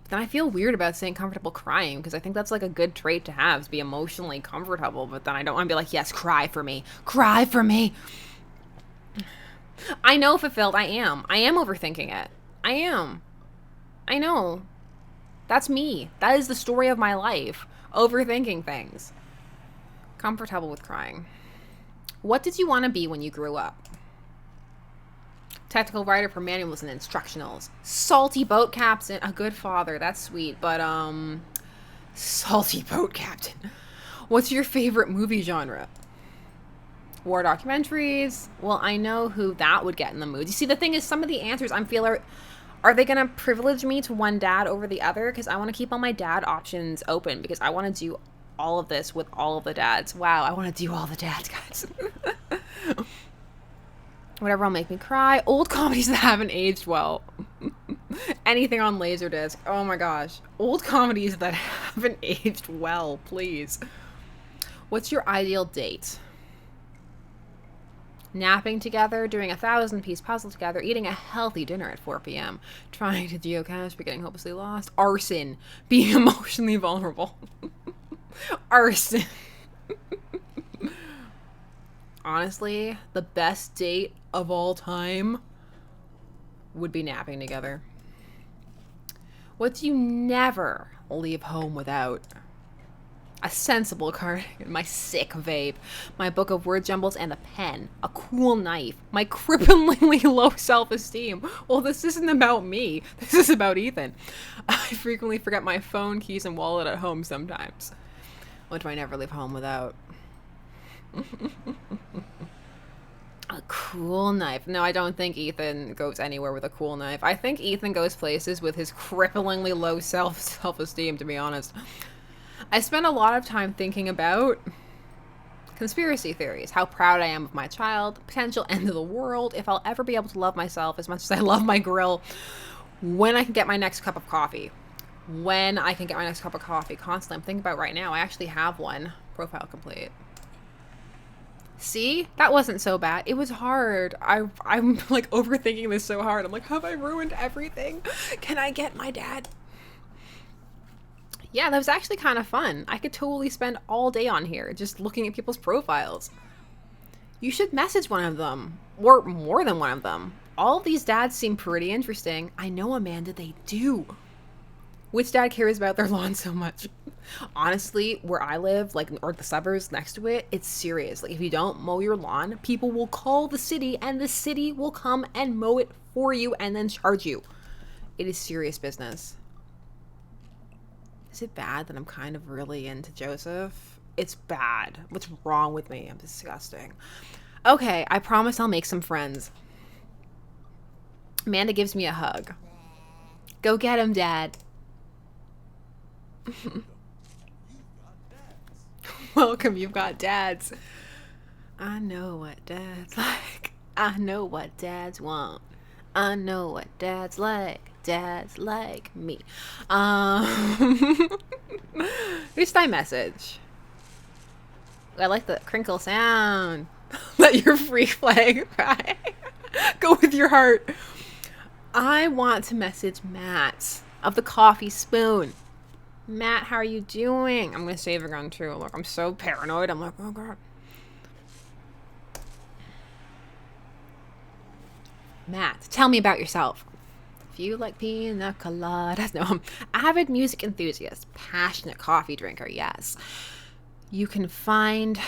Speaker 1: Then I feel weird about saying comfortable crying because I think that's like a good trait to have, to be emotionally comfortable, but then I don't want to be like, yes, cry for me. Cry for me. I know fulfilled. I am overthinking it. I am. I know. That's me. That is the story of my life. Overthinking things. Comfortable with crying. What did you want to be when you grew up? Technical writer for manuals and instructionals. Salty boat captain. A good father. That's sweet. But, salty boat captain. What's your favorite movie genre? War documentaries. Well, I know who that would get in the mood. You see, the thing is, some of the answers I'm feeling are they going to privilege me to one dad over the other? Because I want to keep all my dad options open because I want to do all of this with all of the dads. Wow, I want to do all the dads, guys. Whatever will make me cry. Old comedies that haven't aged well. Anything on Laserdisc. Oh my gosh. Old comedies that haven't aged well, please. What's your ideal date? Napping together, doing a 1,000-piece puzzle together, eating a healthy dinner at 4 p.m., trying to geocache but getting hopelessly lost, arson, being emotionally vulnerable. Arson. Honestly, the best date of all time would be napping together. What do you never leave home without? A sensible cardigan, my sick vape, my book of word jumbles, and a pen, a cool knife, my cripplingly low self-esteem. Well, this isn't about me. This is about Ethan. I frequently forget my phone, keys, and wallet at home sometimes. What do I never leave home without? A cool knife. No, I don't think Ethan goes anywhere with a cool knife. I think Ethan goes places with his cripplingly low self-esteem, to be honest. I spend a lot of time thinking about conspiracy theories, how proud I am of my child, potential end of the world, if I'll ever be able to love myself as much as I love my grill, when I can get my next cup of coffee. Constantly, I'm thinking about right now. I actually have one. Profile complete. See? That wasn't so bad. It was hard. I'm like overthinking this so hard. I'm like, have I ruined everything? Can I get my dad? Yeah, that was actually kind of fun. I could totally spend all day on here just looking at people's profiles. You should message one of them, or more than one of them. All of these dads seem pretty interesting. I know, Amanda, they do. Which dad cares about their lawn so much? Honestly, where I live, like, or the suburbs next to it, it's serious. Like, if you don't mow your lawn, people will call the city, and the city will come and mow it for you and then charge you. It is serious business. Is it bad that I'm kind of really into Joseph? It's bad. What's wrong with me? I'm disgusting. Okay, I promise I'll make some friends. Amanda gives me a hug. Go get him, Dad. Welcome, you've got dads. I know what dads like. I know what dads want. I know what dads like. Dads like me. Who's thy message? I like the crinkle sound. Let your freak flag cry. Go with your heart. I want to message Matt of the coffee spoon. Matt, how are you doing? I'm gonna save a gun too. Look, I'm so paranoid. I'm like, oh god. Matt, tell me about yourself. If you like pina coladas, no, I'm avid music enthusiast, passionate coffee drinker, yes. You can find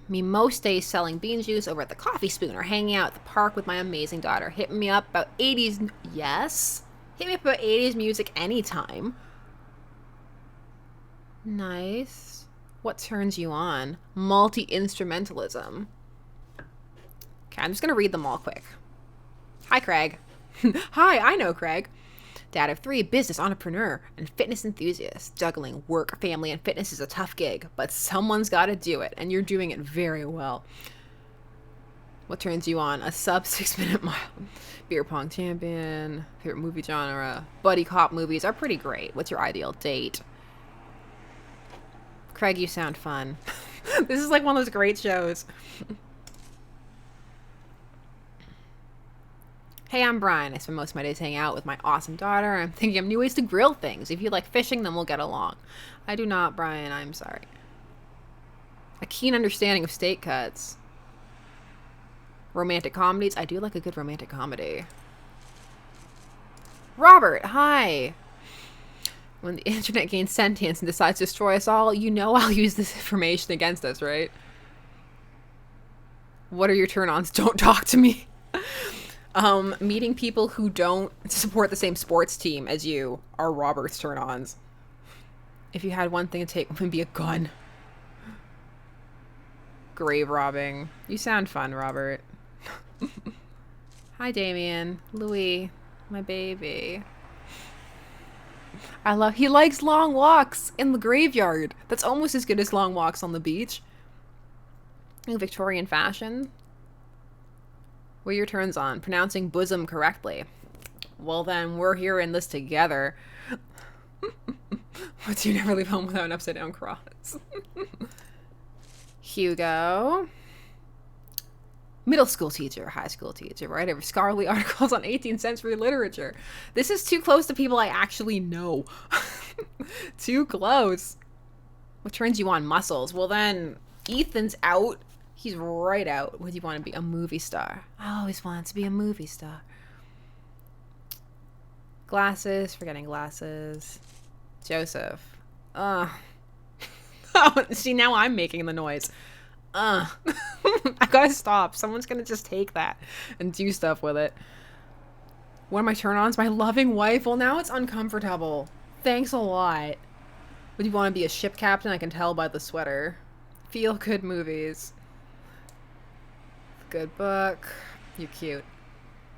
Speaker 1: me most days selling bean juice over at the coffee spoon or hanging out at the park with my amazing daughter. Hit me up about 80s, yes. Hit me up about 80s music anytime. Nice. What turns you on? Multi-instrumentalism. Okay, I'm just gonna read them all quick. Hi, Craig. Hi, I know Craig. Dad of 3, business entrepreneur, and fitness enthusiast. Juggling work, family, and fitness is a tough gig, but someone's got to do it, and you're doing it very well. What turns you on? A sub 6-minute mile. Beer pong champion. Favorite movie genre. Buddy cop movies are pretty great. What's your ideal date? Craig, you sound fun. This is like one of those great shows. Hey, I'm Brian. I spend most of my days hanging out with my awesome daughter. I'm thinking of new ways to grill things. If you like fishing, then we'll get along. I do not, Brian. I'm sorry. A keen understanding of steak cuts. Romantic comedies. I do like a good romantic comedy. Robert, hi. When the internet gains sentience and decides to destroy us all, you know I'll use this information against us, right? What are your turn-ons? Don't talk to me. Meeting people who don't support the same sports team as you are Robert's turn-ons. If you had one thing to take, it would be a gun. Grave robbing. You sound fun, Robert. Hi, Damien. Louis, my baby. He likes long walks in the graveyard. That's almost as good as long walks on the beach. Victorian fashion. What are your turns on? Pronouncing bosom correctly. Well, then, we're here in this together. But you never leave home without an upside-down cross. Hugo. Middle school teacher, high school teacher, writer of scholarly articles on 18th century literature. This is too close to people I actually know. Too close. What turns you on? Muscles. Well, then, Ethan's out He's right out. Would you want to be a movie star? I always wanted to be a movie star. Glasses. Forgetting glasses. Joseph. Oh, see, now I'm making the noise. I gotta stop. Someone's gonna just take that and do stuff with it. One of my turn-ons, my loving wife. Well, now it's uncomfortable. Thanks a lot. Would you want to be a ship captain? I can tell by the sweater. Feel good movies. Good book. You cute.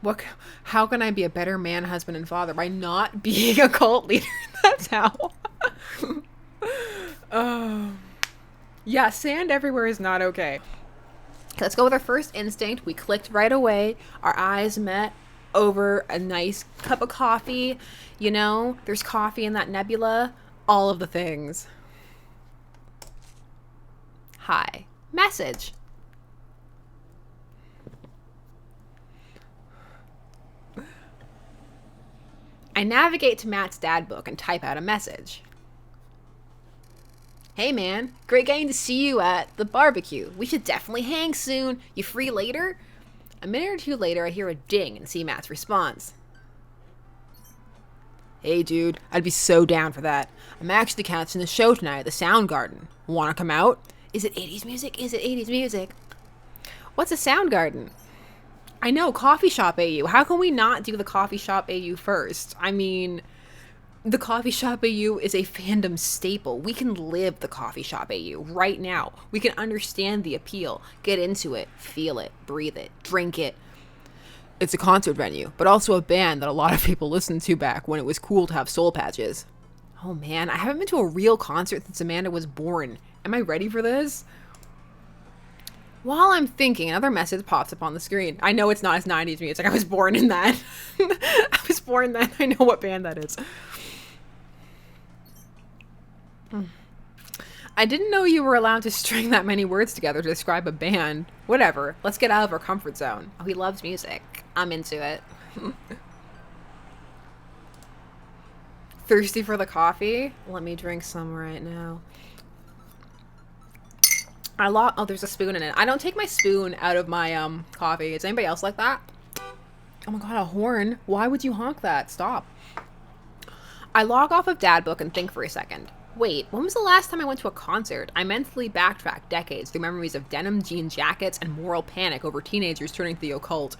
Speaker 1: What? How can I be a better man, husband, and father? By not being a cult leader. That's how. Yeah, sand everywhere is not okay. Let's go with our first instinct. We clicked right away. Our eyes met over a nice cup of coffee. You know, there's coffee in that nebula. All of the things. Hi. Message. I navigate to Matt's DadBook and type out a message. Hey man, great getting to see you at the barbecue. We should definitely hang soon. You free later? A minute or two later, I hear a ding and see Matt's response. Hey dude, I'd be so down for that. I'm actually catching the show tonight at the Soundgarden. Wanna come out? Is it 80s music? Is it 80s music? What's a Soundgarden? I know, Coffee Shop AU. How can we not do the Coffee Shop AU first? I mean, the Coffee Shop AU is a fandom staple. We can live the Coffee Shop AU right now. We can understand the appeal, get into it, feel it, breathe it, drink it. It's a concert venue, but also a band that a lot of people listened to back when it was cool to have soul patches. Oh man, I haven't been to a real concert since Amanda was born. Am I ready for this? While I'm thinking, another message pops up on the screen. I know it's not as 90s music. I was born in that. I was born then. I know what band that is. I didn't know you were allowed to string that many words together to describe a band. Whatever. Let's get out of our comfort zone. Oh, he loves music. I'm into it. Thirsty for the coffee? Let me drink some right now. Oh, there's a spoon in it. I don't take my spoon out of my coffee. Is anybody else like that? Oh my god, a horn. Why would you honk that? Stop. I log off of DadBook and think for a second. Wait, when was the last time I went to a concert? I mentally backtrack decades through memories of denim jean jackets and moral panic over teenagers turning to the occult.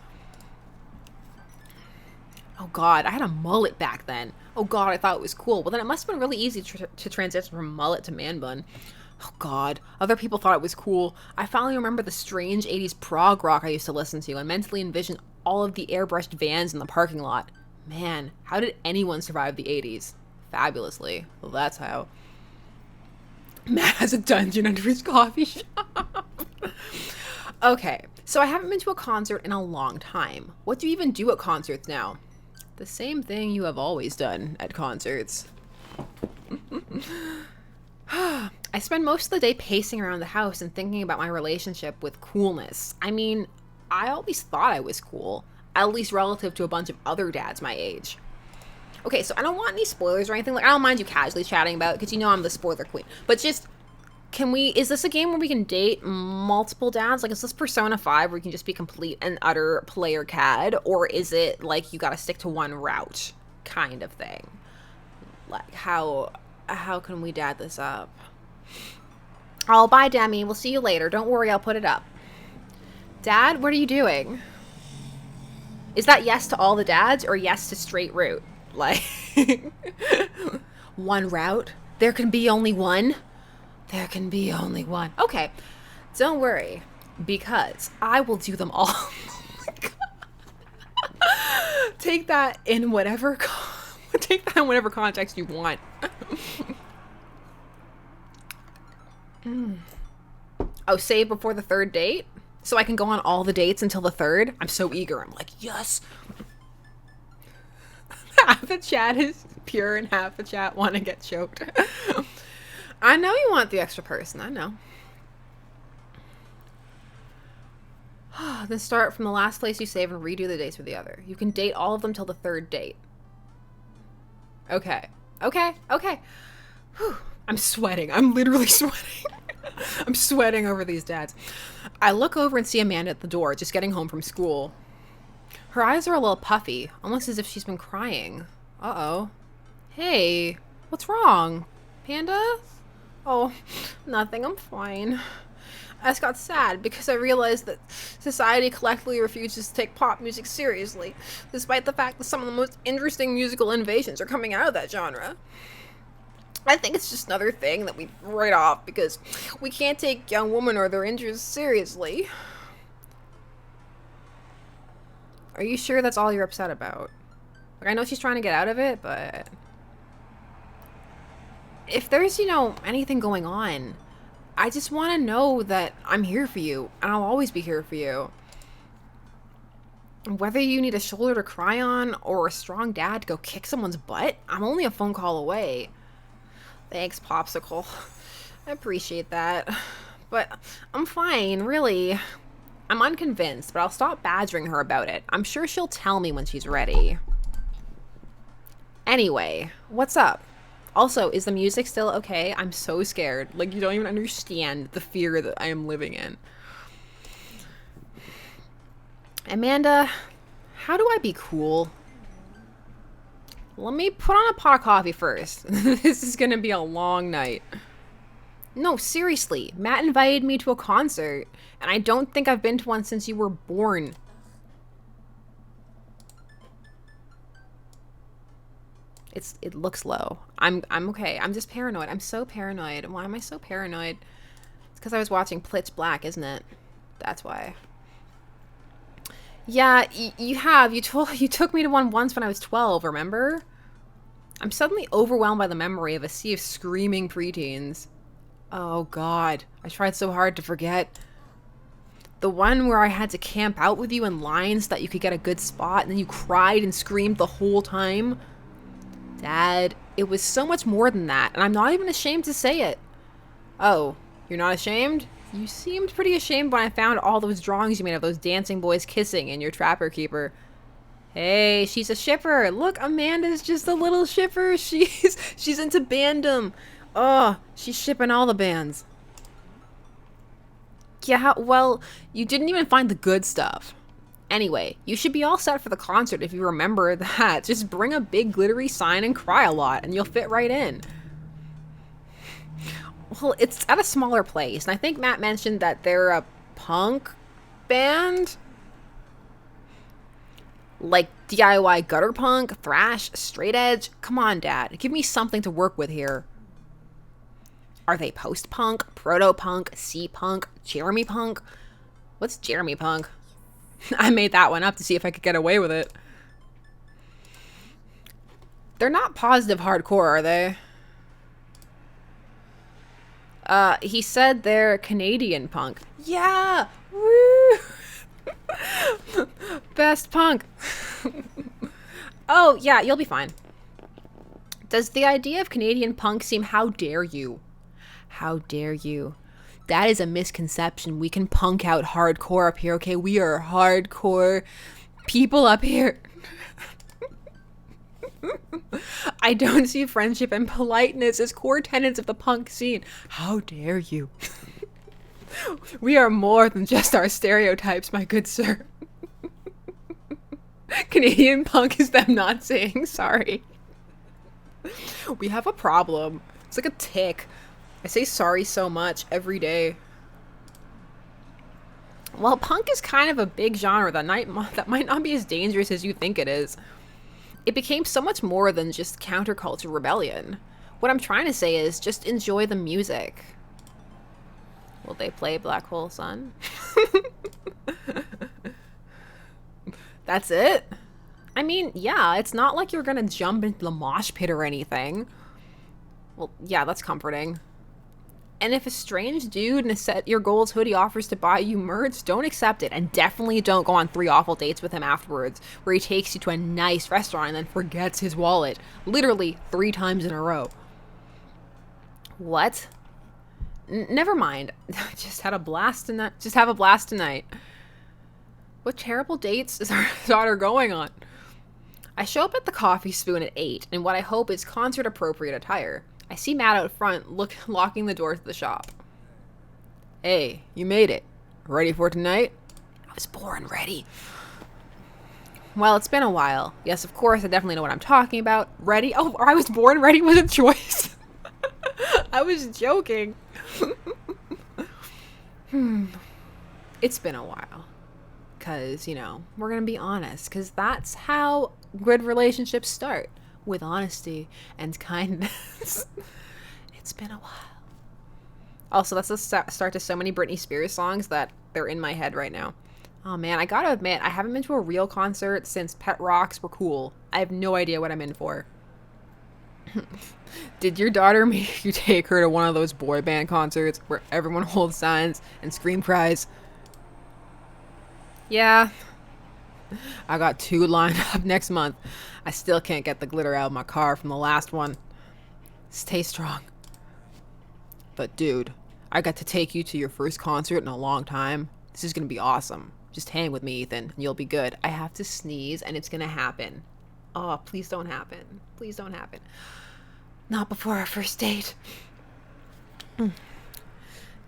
Speaker 1: Oh god, I had a mullet back then. Oh god, I thought it was cool. Well then it must have been really easy to transition from mullet to man bun. Oh god, other people thought it was cool. I finally remember the strange 80s prog rock I used to listen to and mentally envision all of the airbrushed vans in the parking lot. Man, how did anyone survive the 80s? Fabulously. Well, that's how. Matt has a dungeon under his coffee shop. Okay, so I haven't been to a concert in a long time. What do you even do at concerts now? The same thing you have always done at concerts. I spend most of the day pacing around the house and thinking about my relationship with coolness. I mean, I always thought I was cool, at least relative to a bunch of other dads my age. Okay, so I don't want any spoilers or anything. Like, I don't mind you casually chatting about it because you know I'm the spoiler queen. But just, is this a game where we can date multiple dads? Like, is this Persona 5 where you can just be complete and utter player cad? Or is it like you gotta stick to one route kind of thing? Like, how can we dad this up? Oh, bye, Damien. We'll see you later. Don't worry, I'll put it up. Dad, what are you doing? Is that yes to all the dads or yes to straight route? Like, one route? There can be only one? There can be only one. Okay, don't worry, because I will do them all. Oh my God. Take that in whatever context you want. Oh, save before the third date? So I can go on all the dates until the third? I'm so eager. I'm like, yes. Half the chat is pure and half the chat want to get choked. I know you want the extra person. I know. Then start from the last place you save and redo the dates for the other. You can date all of them till the third date. Okay. Okay. Okay. Whew. I'm sweating. I'm literally sweating. I'm sweating over these dads. I look over and see Amanda at the door, just getting home from school. Her eyes are a little puffy, almost as if she's been crying. Uh-oh. Hey, what's wrong? Panda? Oh, nothing, I'm fine. I just got sad because I realized that society collectively refuses to take pop music seriously, despite the fact that some of the most interesting musical innovations are coming out of that genre. I think it's just another thing that we write off because we can't take young women or their interests seriously. Are you sure that's all you're upset about? Like, I know she's trying to get out of it, but if there's, anything going on, I just want to know that I'm here for you, and I'll always be here for you. Whether you need a shoulder to cry on or a strong dad to go kick someone's butt, I'm only a phone call away. Thanks, Popsicle. I appreciate that. But I'm fine, really. I'm unconvinced, but I'll stop badgering her about it. I'm sure she'll tell me when she's ready. Anyway, what's up? Also, is the music still okay? I'm so scared. Like, you don't even understand the fear that I am living in. Amanda, how do I be cool? Let me put on a pot of coffee first. This is gonna be a long night. No, seriously. Matt invited me to a concert, and I don't think I've been to one since you were born. It looks low. I'm okay. I'm just paranoid. I'm so paranoid. Why am I so paranoid? It's because I was watching Pitch Black, isn't it? That's why. Yeah, you have. You took me to one once when I was 12, remember? I'm suddenly overwhelmed by the memory of a sea of screaming preteens. Oh god, I tried so hard to forget. The one where I had to camp out with you in lines so that you could get a good spot, and then you cried and screamed the whole time. Dad, it was so much more than that, and I'm not even ashamed to say it. Oh, you're not ashamed? You seemed pretty ashamed when I found all those drawings you made of those dancing boys kissing in your Trapper Keeper. Hey, she's a shipper. Look, Amanda's just a little shipper. She's into bandom. Oh, she's shipping all the bands. Yeah, well, you didn't even find the good stuff. Anyway, you should be all set for the concert if you remember that. Just bring a big glittery sign and cry a lot, and you'll fit right in. Well, it's at a smaller place, and I think Matt mentioned that they're a punk band? Like DIY gutter punk, thrash, straight edge? Come on, Dad. Give me something to work with here. Are they post-punk, proto-punk, C-punk, Jeremy punk? What's Jeremy punk? I made that one up to see if I could get away with it. They're not positive hardcore, are they? He said they're Canadian punk. Yeah! Woo! Best punk. Oh, yeah, you'll be fine. Does the idea of Canadian punk seem how dare you? How dare you? That is a misconception. We can punk out hardcore up here, okay? We are hardcore people up here. I don't see friendship and politeness as core tenets of the punk scene. How dare you? We are more than just our stereotypes, my good sir. Canadian punk is them not saying sorry. We have a problem. It's like a tick. I say sorry so much every day. Well, punk is kind of a big genre that might not be as dangerous as you think it is. It became so much more than just counterculture rebellion. What I'm trying to say is just enjoy the music. Will they play Black Hole Sun? That's it? I mean, yeah, it's not like you're gonna jump into the mosh pit or anything. Well, yeah, that's comforting. And if a strange dude in a Set Your Goals hoodie offers to buy you merch, don't accept it. And definitely don't go on 3 awful dates with him afterwards, where he takes you to a nice restaurant and then forgets his wallet. Literally 3 times in a row. What? Never mind. Just had a blast tonight. Just have a blast tonight. What terrible dates is our daughter going on? I show up at the Coffee Spoon at 8 in what I hope is concert-appropriate attire. I see Matt out front, locking the door to the shop. Hey, you made it. Ready for tonight? I was born ready. Well, it's been a while. Yes, of course, I definitely know what I'm talking about. Ready? Oh, I was born ready was a choice. I was joking. It's been a while. Because, we're going to be honest. Because that's how good relationships start. With honesty and kindness. It's been a while. Also, that's the start to so many Britney Spears songs that they're in my head right now. Oh man, I gotta admit, I haven't been to a real concert since Pet Rocks were cool. I have no idea what I'm in for. Did your daughter make you take her to one of those boy band concerts where everyone holds signs and scream cries? Yeah. I got 2 lined up next month. I still can't get the glitter out of my car from the last one. Stay strong. But dude, I got to take you to your first concert in a long time. This is gonna be awesome. Just hang with me, Ethan, and you'll be good. I have to sneeze, and it's gonna happen. Oh, please don't happen. Please don't happen. Not before our first date.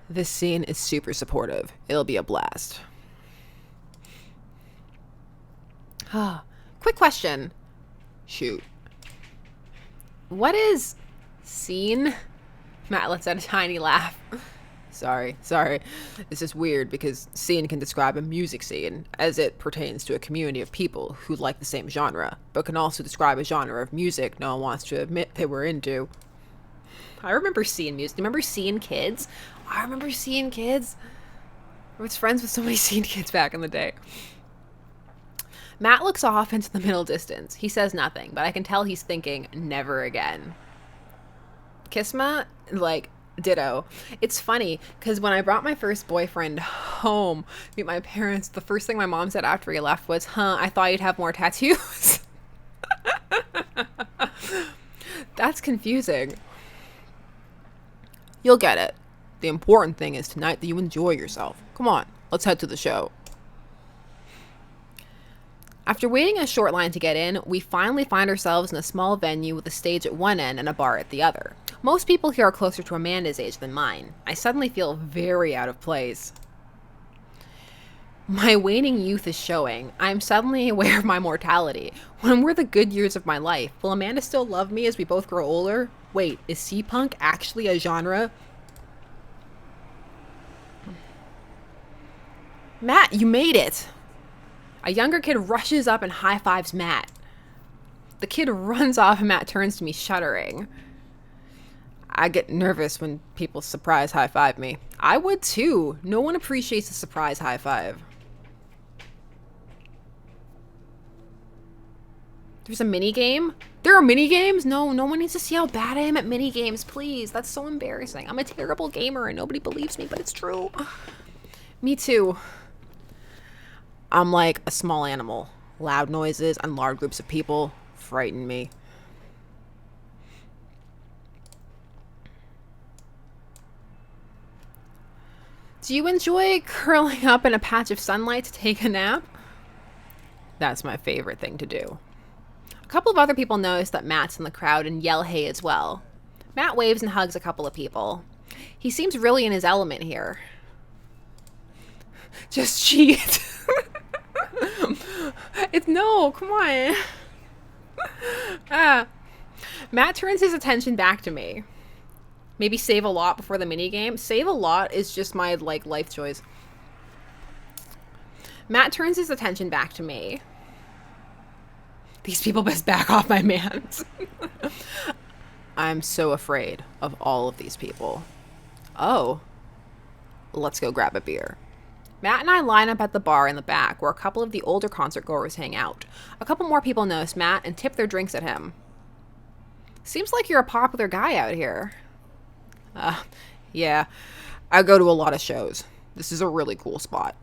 Speaker 1: This scene is super supportive. It'll be a blast. Quick question. Shoot. What is scene? Matt lets out a tiny laugh. Sorry. This is weird because scene can describe a music scene as it pertains to a community of people who like the same genre, but can also describe a genre of music no one wants to admit they were into. I remember seeing music. Do you remember seeing kids? I remember seeing kids. I was friends with so many scene kids back in the day. Matt looks off into the middle distance. He says nothing, but I can tell he's thinking, never again. Kisma, ditto. It's funny because when I brought my first boyfriend home to meet my parents, the first thing my mom said after he left was, I thought you'd have more tattoos. That's confusing. You'll get it. The important thing is tonight that you enjoy yourself. Come on, let's head to the show. After waiting a short line to get in, we finally find ourselves in a small venue with a stage at one end and a bar at the other. Most people here are closer to Amanda's age than mine. I suddenly feel very out of place. My waning youth is showing. I am suddenly aware of my mortality. When we're the good years of my life, will Amanda still love me as we both grow older? Wait, is C-punk actually a genre? Matt, you made it! A younger kid rushes up and high-fives Matt. The kid runs off and Matt turns to me, shuddering. I get nervous when people surprise high-five me. I would too. No one appreciates a surprise high-five. There's a mini-game? There are mini-games? No one needs to see how bad I am at mini-games, please. That's so embarrassing. I'm a terrible gamer and nobody believes me, but it's true. Me too. I'm like a small animal. Loud noises and large groups of people frighten me. Do you enjoy curling up in a patch of sunlight to take a nap? That's my favorite thing to do. A couple of other people notice that Matt's in the crowd and yell hey as well. Matt waves and hugs a couple of people. He seems really in his element here. Just cheat. No, come on. Matt turns his attention back to me. Maybe save a lot before the minigame. Save a lot is just my life choice. Matt turns his attention back to me. These people best back off my mans. I'm so afraid of all of these people. Oh. Let's go grab a beer. Matt and I line up at the bar in the back where a couple of the older concert goers hang out. A couple more people notice Matt and tip their drinks at him. Seems like you're a popular guy out here. Yeah. I go to a lot of shows. This is a really cool spot.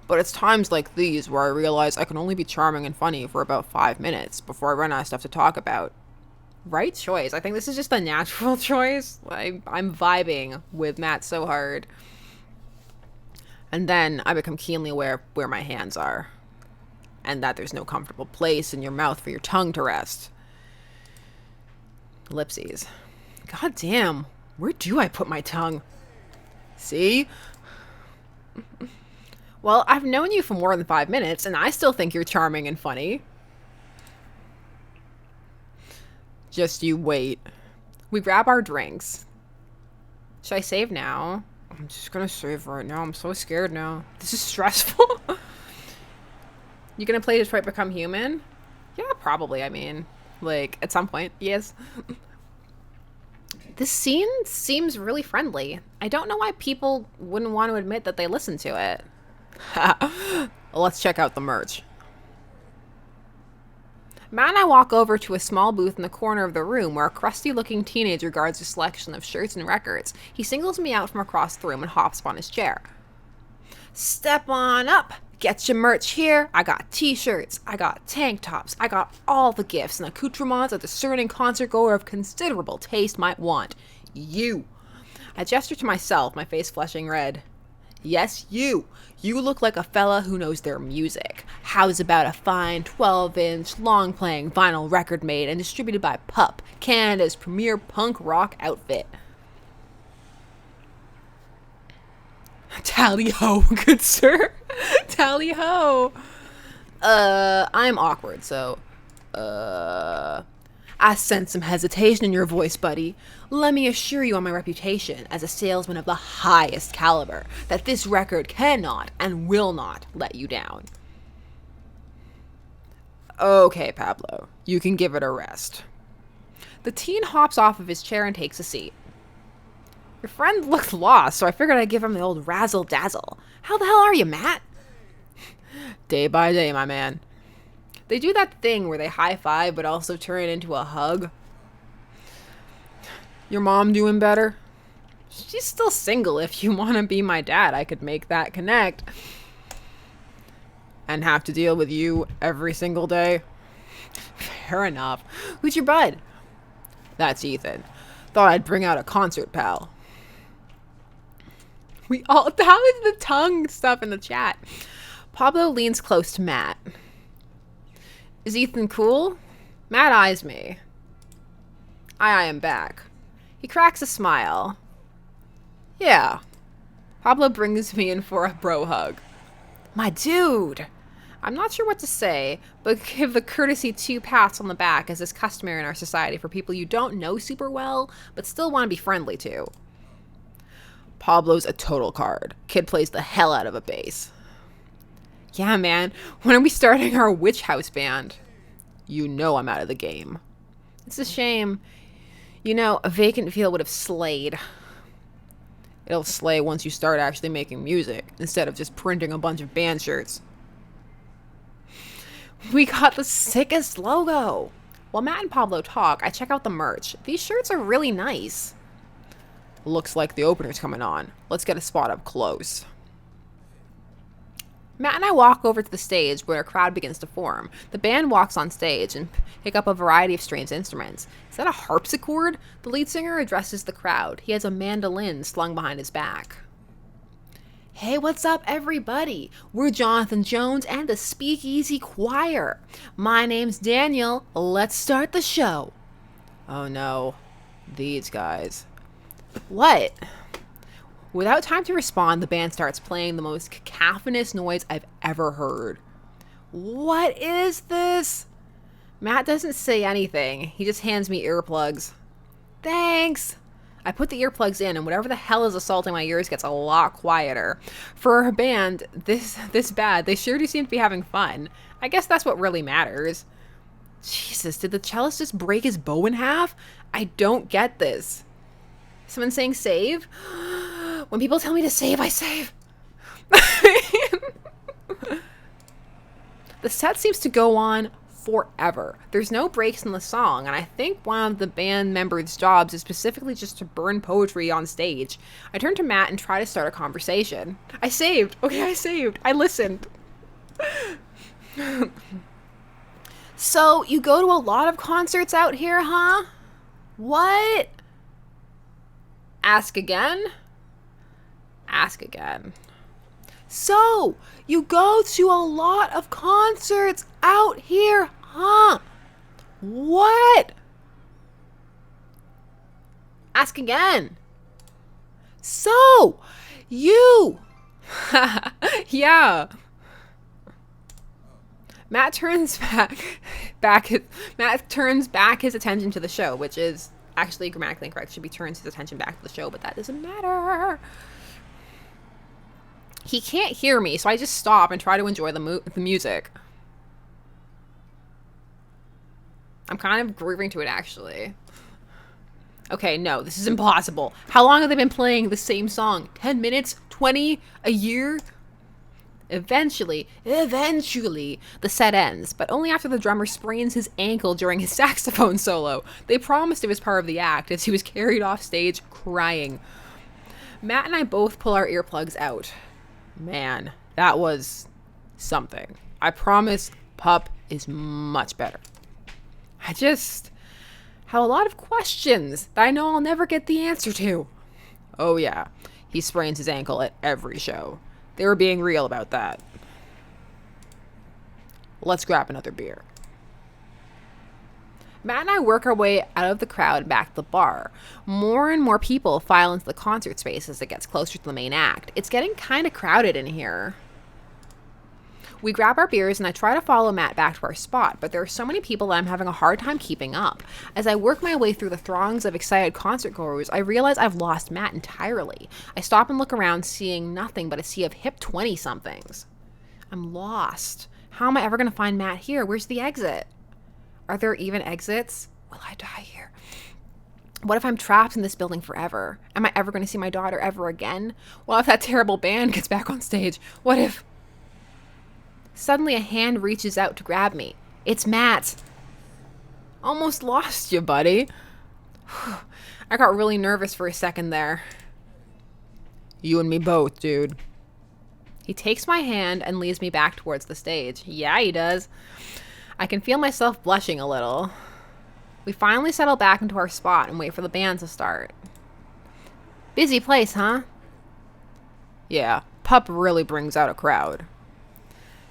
Speaker 1: But it's times like these where I realize I can only be charming and funny for about 5 minutes before I run out of stuff to talk about. Right choice. I think this is just a natural choice. I'm vibing with Matt so hard. And then I become keenly aware of where my hands are. And that there's no comfortable place in your mouth for your tongue to rest. Ellipses. God damn. Where do I put my tongue? See? Well, I've known you for more than 5 minutes, and I still think you're charming and funny. Just you wait. We grab our drinks. Should I save now? I'm just gonna save right now. I'm so scared now. This is stressful. You gonna play Detroit Become Human? Yeah, probably. I mean, like, at some point, yes. This scene seems really friendly. I don't know why people wouldn't want to admit that they listen to it. Let's check out the merch. Matt and I walk over to a small booth in the corner of the room where a crusty-looking teenager guards a selection of shirts and records. He singles me out from across the room and hops on his chair. Step on up. Get your merch here. I got t-shirts. I got tank tops. I got all the gifts and accoutrements a discerning concertgoer of considerable taste might want. You. I gesture to myself, my face flushing red. Yes, you. You look like a fella who knows their music. How's about a fine 12-inch, long-playing vinyl record made and distributed by Pup, Canada's premier punk rock outfit? Tally-ho, good sir. Tally-ho. I'm awkward, so... I sense some hesitation in your voice, buddy. Let me assure you on my reputation as a salesman of the highest caliber that this record cannot and will not let you down. Okay, Pablo, you can give it a rest. The teen hops off of his chair and takes a seat. Your friend looked lost, so I figured I'd give him the old razzle-dazzle. How the hell are you, Matt? Day by day, my man. They do that thing where they high-five but also turn it into a hug. Your mom doing better? She's still single. If you want to be my dad, I could make that connect. And have to deal with you every single day? Fair enough. Who's your bud? That's Ethan. Thought I'd bring out a concert pal. How is the tongue stuff in the chat? Pablo leans close to Matt. Is Ethan cool? Matt eyes me. I eye him back. He cracks a smile. Yeah. Pablo brings me in for a bro hug. My dude! I'm not sure what to say, but give the courtesy 2 pats on the back as is customary in our society for people you don't know super well, but still want to be friendly to. Pablo's a total card. Kid plays the hell out of a bass. Yeah, man. When are we starting our witch house band? You know I'm out of the game. It's a shame. You know, a vacant field would have slayed. It'll slay once you start actually making music, instead of just printing a bunch of band shirts. We got the sickest logo. While Matt and Pablo talk, I check out the merch. These shirts are really nice. Looks like the opener's coming on. Let's get a spot up close. Matt and I walk over to the stage where a crowd begins to form. The band walks on stage and pick up a variety of strange instruments. Is that a harpsichord? The lead singer addresses the crowd. He has a mandolin slung behind his back. Hey, what's up, everybody? We're Jonathan Jones and the Speakeasy Choir. My name's Daniel. Let's start the show. Oh no, these guys. What? Without time to respond, the band starts playing the most cacophonous noise I've ever heard. What is this? Matt doesn't say anything. He just hands me earplugs. Thanks. I put the earplugs in, and whatever the hell is assaulting my ears gets a lot quieter. For a band this bad, they sure do seem to be having fun. I guess that's what really matters. Jesus, did the cellist just break his bow in half? I don't get this. Someone saying save? When people tell me to save, I save. The set seems to go on forever. There's no breaks in the song, and I think one of the band members' jobs is specifically just to burn poetry on stage. I turn to Matt and try to start a conversation. I saved. Okay, I saved. I listened. So, you go to a lot of concerts out here, huh? What? Ask again? Ask again. So, you go to a lot of concerts out here, huh? What? Ask again. So, You! Yeah. Matt turns Matt turns back his attention to the show, which is actually grammatically incorrect. Should be turns his attention back to the show, but that doesn't matter. He can't hear me, so I just stop and try to enjoy the music. I'm kind of grooving to it, actually. Okay, no, this is impossible. How long have they been playing the same song? 10 minutes? 20? A year? Eventually, the set ends, but only after the drummer sprains his ankle during his saxophone solo. They promised it was part of the act as he was carried off stage crying. Matt and I both pull our earplugs out. Man, that was something. I promise Pup is much better. I just have a lot of questions that I know I'll never get the answer to. Oh yeah, he sprains his ankle at every show. They were being real about that. Let's grab another beer. Matt and I work our way out of the crowd and back to the bar. More and more people file into the concert space as it gets closer to the main act. It's getting kind of crowded in here. We grab our beers and I try to follow Matt back to our spot, but there are so many people that I'm having a hard time keeping up. As I work my way through the throngs of excited concert goers, I realize I've lost Matt entirely. I stop and look around, seeing nothing but a sea of hip 20-somethings. I'm lost. How am I ever going to find Matt here? Where's the exit? Are there even exits? Will I die here? What if I'm trapped in this building forever? Am I ever going to see my daughter ever again? What if that terrible band gets back on stage? What if... Suddenly a hand reaches out to grab me. It's Matt. Almost lost you, buddy. I got really nervous for a second there. You and me both, dude. He takes my hand and leads me back towards the stage. Yeah, he does. I can feel myself blushing a little. We finally settle back into our spot and wait for the band to start. Busy place, huh? Yeah, Pup really brings out a crowd.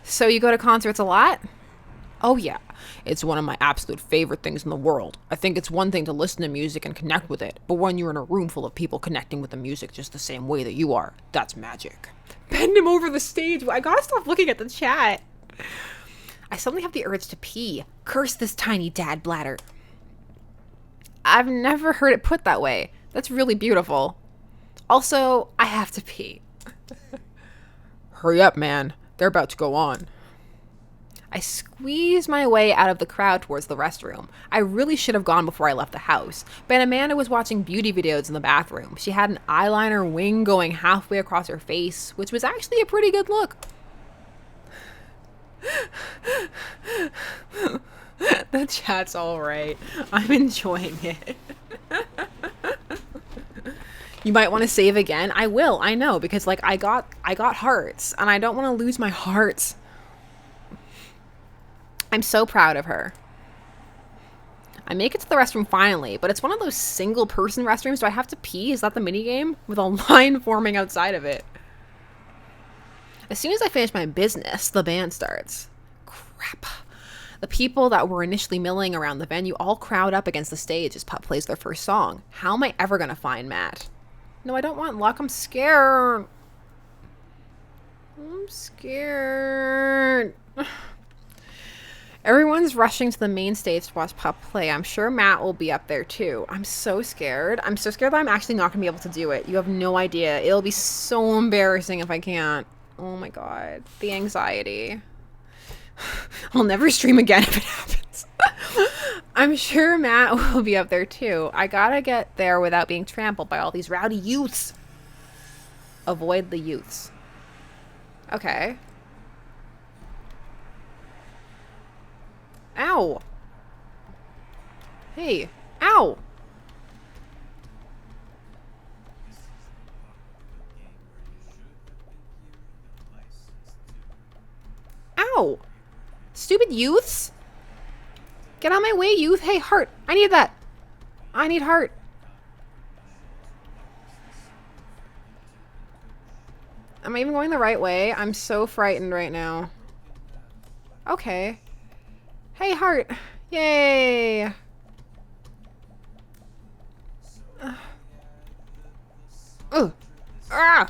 Speaker 1: So you go to concerts a lot? Oh yeah, it's one of my absolute favorite things in the world. I think it's one thing to listen to music and connect with it, but when you're in a room full of people connecting with the music just the same way that you are, that's magic. Bend him over the stage. I gotta stop looking at the chat. I suddenly have the urge to pee. Curse this tiny dad bladder. I've never heard it put that way. That's really beautiful. Also, I have to pee. Hurry up, man. They're about to go on. I squeeze my way out of the crowd towards the restroom. I really should have gone before I left the house, but Amanda was watching beauty videos in the bathroom. She had an eyeliner wing going halfway across her face, which was actually a pretty good look. The chat's all right. I'm enjoying it. You might want to save again. I will. I know, because like I got hearts and I don't want to lose my hearts. I'm so proud of her. I make it to the restroom finally, but it's one of those single person restrooms. Do I have to pee? Is that the minigame? With a line forming outside of it. As soon as I finish my business, the band starts. Crap. The people that were initially milling around the venue all crowd up against the stage as Pup plays their first song. How am I ever gonna find Matt? No, I don't want luck. I'm scared. I'm scared. Everyone's rushing to the main stage to watch Pup play. I'm sure Matt will be up there too. I'm so scared. I'm so scared that I'm actually not gonna be able to do it. You have no idea. It'll be so embarrassing if I can't. Oh my god. The anxiety. I'll never stream again if it happens. I'm sure Matt will be up there too. I gotta get there without being trampled by all these rowdy youths. Avoid the youths. Okay. Ow. Hey. Ow. Ow. Stupid youths. Get out of my way, youth. Hey, heart. I need that. I need heart. Am I even going the right way? I'm so frightened right now. Okay. Hey, heart. Yay. Ah.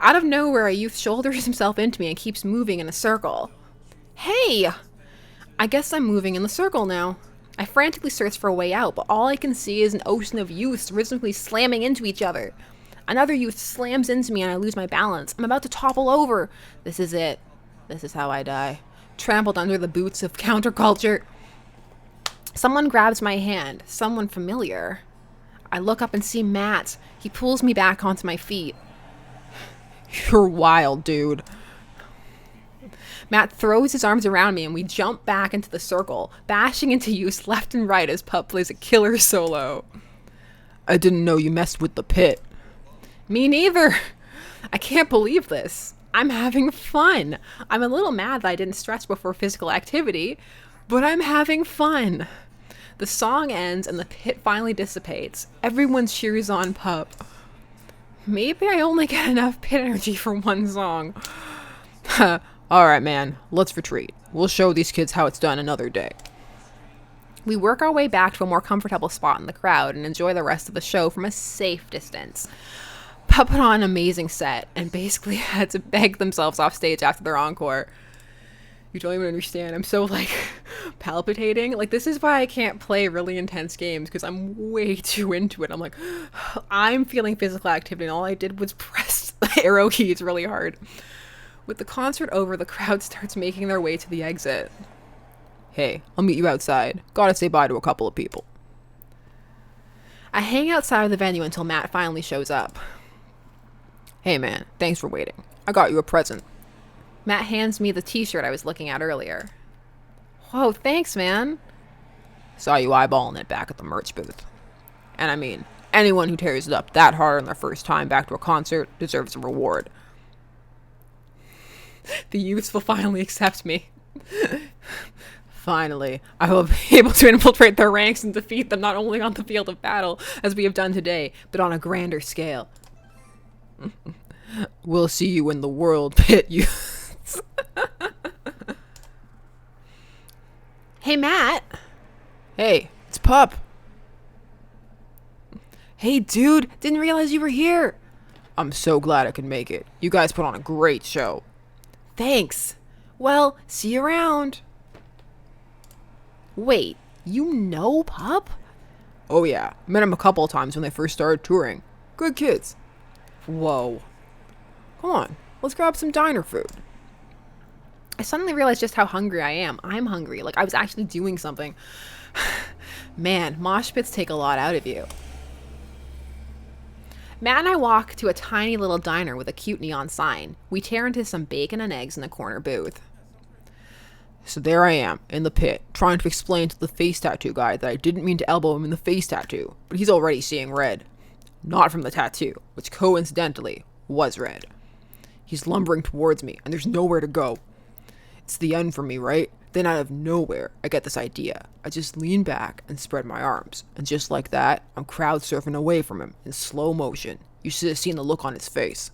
Speaker 1: Out of nowhere, a youth shoulders himself into me and keeps moving in a circle. Hey! I guess I'm moving in the circle now. I frantically search for a way out, but all I can see is an ocean of youths rhythmically slamming into each other. Another youth slams into me and I lose my balance. I'm about to topple over. This is it. This is how I die. Trampled under the boots of counterculture. Someone grabs my hand. Someone familiar. I look up and see Matt. He pulls me back onto my feet. You're wild, dude. Matt throws his arms around me and we jump back into the circle, bashing into youths left and right as Pup plays a killer solo. I didn't know you messed with the pit. Me neither. I can't believe this. I'm having fun. I'm a little mad that I didn't stretch before physical activity, but I'm having fun. The song ends and the pit finally dissipates. Everyone cheers on Pup. Maybe I only get enough pit energy for one song. Alright, man. Let's retreat. We'll show these kids how it's done another day. We work our way back to a more comfortable spot in the crowd and enjoy the rest of the show from a safe distance. Pup put on an amazing set and basically had to beg themselves off stage after their encore. You don't even understand. I'm so, palpitating. This is why I can't play really intense games, because I'm way too into it. I'm like, I'm feeling physical activity, and all I did was press the arrow keys really hard. With the concert over, the crowd starts making their way to the exit. Hey, I'll meet you outside. Gotta say bye to a couple of people. I hang outside of the venue until Matt finally shows up. Hey man, thanks for waiting. I got you a present. Matt hands me the t-shirt I was looking at earlier. Whoa, thanks, man. Saw you eyeballing it back at the merch booth. And I mean, anyone who tears it up that hard on their first time back to a concert deserves a reward. The youths will finally accept me. Finally, I will be able to infiltrate their ranks and defeat them not only on the field of battle, as we have done today, but on a grander scale. We'll see you in the world, pit youths. Hey, Matt. Hey, it's Pup. Hey, dude, didn't realize you were here. I'm so glad I could make it. You guys put on a great show. Thanks. Well, see you around. Wait, you know Pup? Oh yeah, met him a couple of times when they first started touring. Good kids. Whoa. Come on, let's grab some diner food. I suddenly realized just how hungry I am. I'm hungry. I was actually doing something. Man, mosh pits take a lot out of you. Matt and I walk to a tiny little diner with a cute neon sign. We tear into some bacon and eggs in the corner booth. So there I am, in the pit, trying to explain to the face tattoo guy that I didn't mean to elbow him in the face tattoo, but he's already seeing red. Not from the tattoo, which coincidentally was red. He's lumbering towards me, and there's nowhere to go. It's the end for me, right? Then out of nowhere, I get this idea. I just lean back and spread my arms, and just like that, I'm crowd surfing away from him in slow motion. You should have seen the look on his face.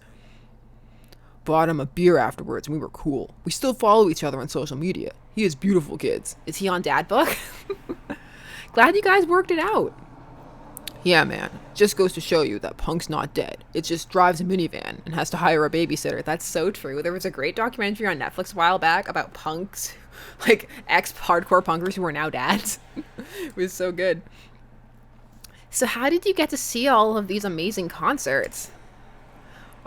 Speaker 1: Bought him a beer afterwards, and we were cool. We still follow each other on social media. He has beautiful kids. Is he on DadBook? Glad you guys worked it out. Yeah, man. Just goes to show you that punk's not dead. It just drives a minivan and has to hire a babysitter. That's so true. There was a great documentary on Netflix a while back about punks, ex-hardcore punkers who are now dads. It was so good. So how did you get to see all of these amazing concerts?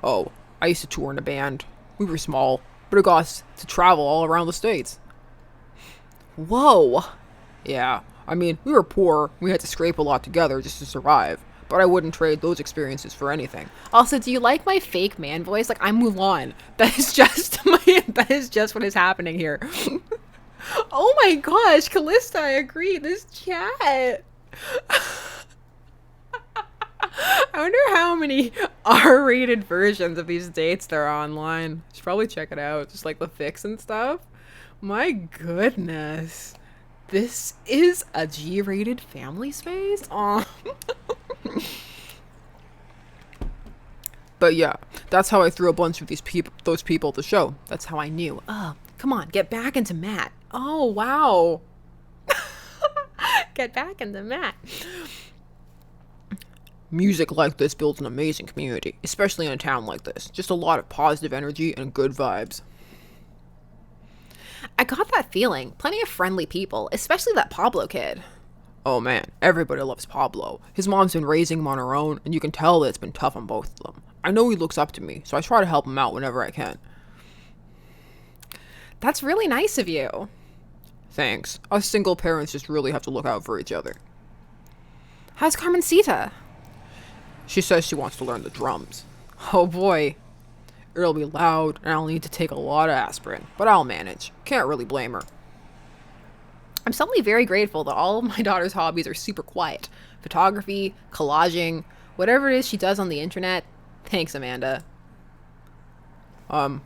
Speaker 1: Oh, I used to tour in a band. We were small, but it got us to travel all around the States. Whoa. Yeah, I mean, we were poor. We had to scrape a lot together just to survive. But I wouldn't trade those experiences for anything. Also, do you like my fake man voice? I'm Mulan. That is just what is happening here. Oh my gosh, Callista, I agree. This chat. I wonder how many R-rated versions of these dates there are online. Should probably check it out. Just the fics and stuff. My goodness. This is a G-rated family space? Aw. But yeah, that's how I threw a bunch of those people at the show. That's how I knew. Oh, come on, get back into Matt. Oh, wow. Get back into Matt.
Speaker 2: Music like this builds an amazing community, especially in a town like this. Just a lot of positive energy and good vibes.
Speaker 1: I got that feeling. Plenty of friendly people, especially that Pablo kid.
Speaker 2: Oh man, everybody loves Pablo. His mom's been raising him on her own, and you can tell that it's been tough on both of them. I know he looks up to me, so I try to help him out whenever I can.
Speaker 1: That's really nice of you.
Speaker 2: Thanks. Us single parents just really have to look out for each other.
Speaker 1: How's Carmencita?
Speaker 2: She says she wants to learn the drums.
Speaker 1: Oh boy.
Speaker 2: It'll be loud, and I'll need to take a lot of aspirin, but I'll manage. Can't really blame her.
Speaker 1: I'm suddenly very grateful that all of my daughter's hobbies are super quiet. Photography, collaging, whatever it is she does on the internet. Thanks, Amanda.
Speaker 2: Trying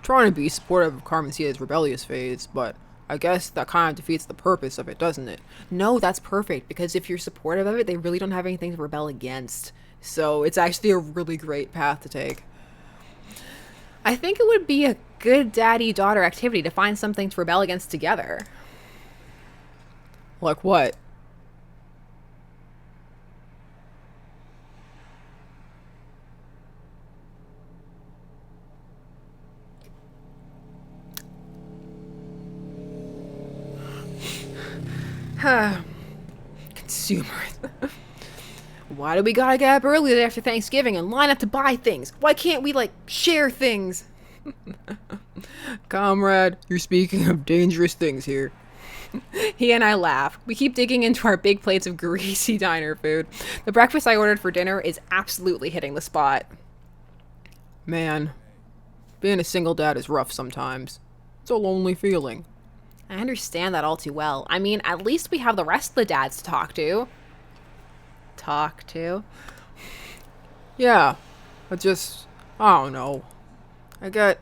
Speaker 2: to be supportive of Carmencita's rebellious phase, but I guess that kind of defeats the purpose of it, doesn't it?
Speaker 1: No, that's perfect, because if you're supportive of it, they really don't have anything to rebel against. So it's actually a really great path to take. I think it would be a good daddy-daughter activity to find something to rebel against together.
Speaker 2: Like what?
Speaker 1: Consumers. Why do we gotta get up early the day after Thanksgiving and line up to buy things? Why can't we, share things?
Speaker 2: Comrade, you're speaking of dangerous things here.
Speaker 1: He and I laugh. We keep digging into our big plates of greasy diner food. The breakfast I ordered for dinner is absolutely hitting the spot.
Speaker 2: Man, being a single dad is rough sometimes. It's a lonely feeling.
Speaker 1: I understand that all too well. I mean, at least we have the rest of the dads to talk to. Talk to?
Speaker 2: Yeah, I don't know. I get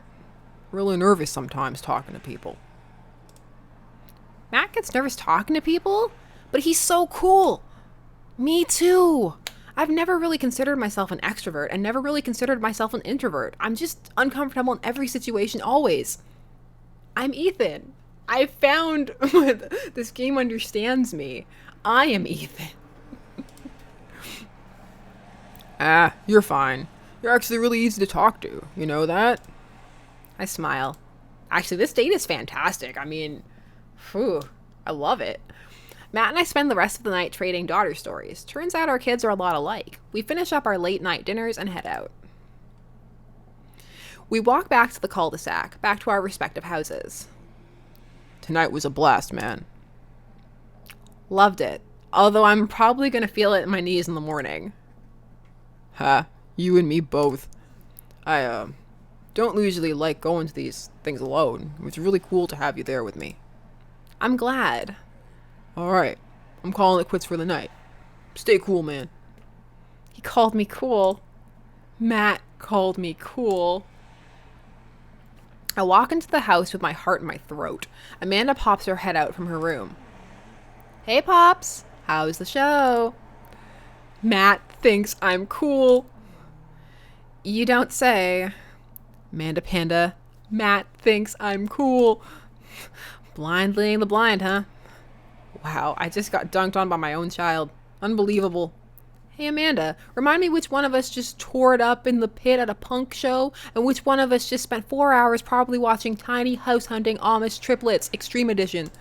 Speaker 2: really nervous sometimes talking to people.
Speaker 1: Matt gets nervous talking to people? But he's so cool. Me too. I've never really considered myself an extrovert and never really considered myself an introvert. I'm just uncomfortable in every situation always. I'm Ethan. I found this game understands me. I am Ethan.
Speaker 2: You're fine. You're actually really easy to talk to. You know that?
Speaker 1: I smile. Actually, this date is fantastic. I mean, I love it. Matt and I spend the rest of the night trading daughter stories. Turns out our kids are a lot alike. We finish up our late night dinners and head out. We walk back to the cul-de-sac, back to our respective houses.
Speaker 2: Tonight was a blast, man.
Speaker 1: Loved it. Although I'm probably going to feel it in my knees in the morning.
Speaker 2: You and me both. I don't usually like going to these things alone. It was really cool to have you there with me.
Speaker 1: I'm glad.
Speaker 2: Alright, I'm calling it quits for the night. Stay cool, man.
Speaker 1: He called me cool. Matt called me cool. I walk into the house with my heart in my throat. Amanda pops her head out from her room. Hey, Pops. How's the show? Matt thinks I'm cool. You don't say. Amanda Panda. Matt thinks I'm cool. Blind leading the blind, huh? Wow, I just got dunked on by my own child. Unbelievable. Hey, Amanda, remind me which one of us just tore it up in the pit at a punk show, and which one of us just spent 4 hours probably watching Tiny House Hunting Amish Triplets Extreme Edition.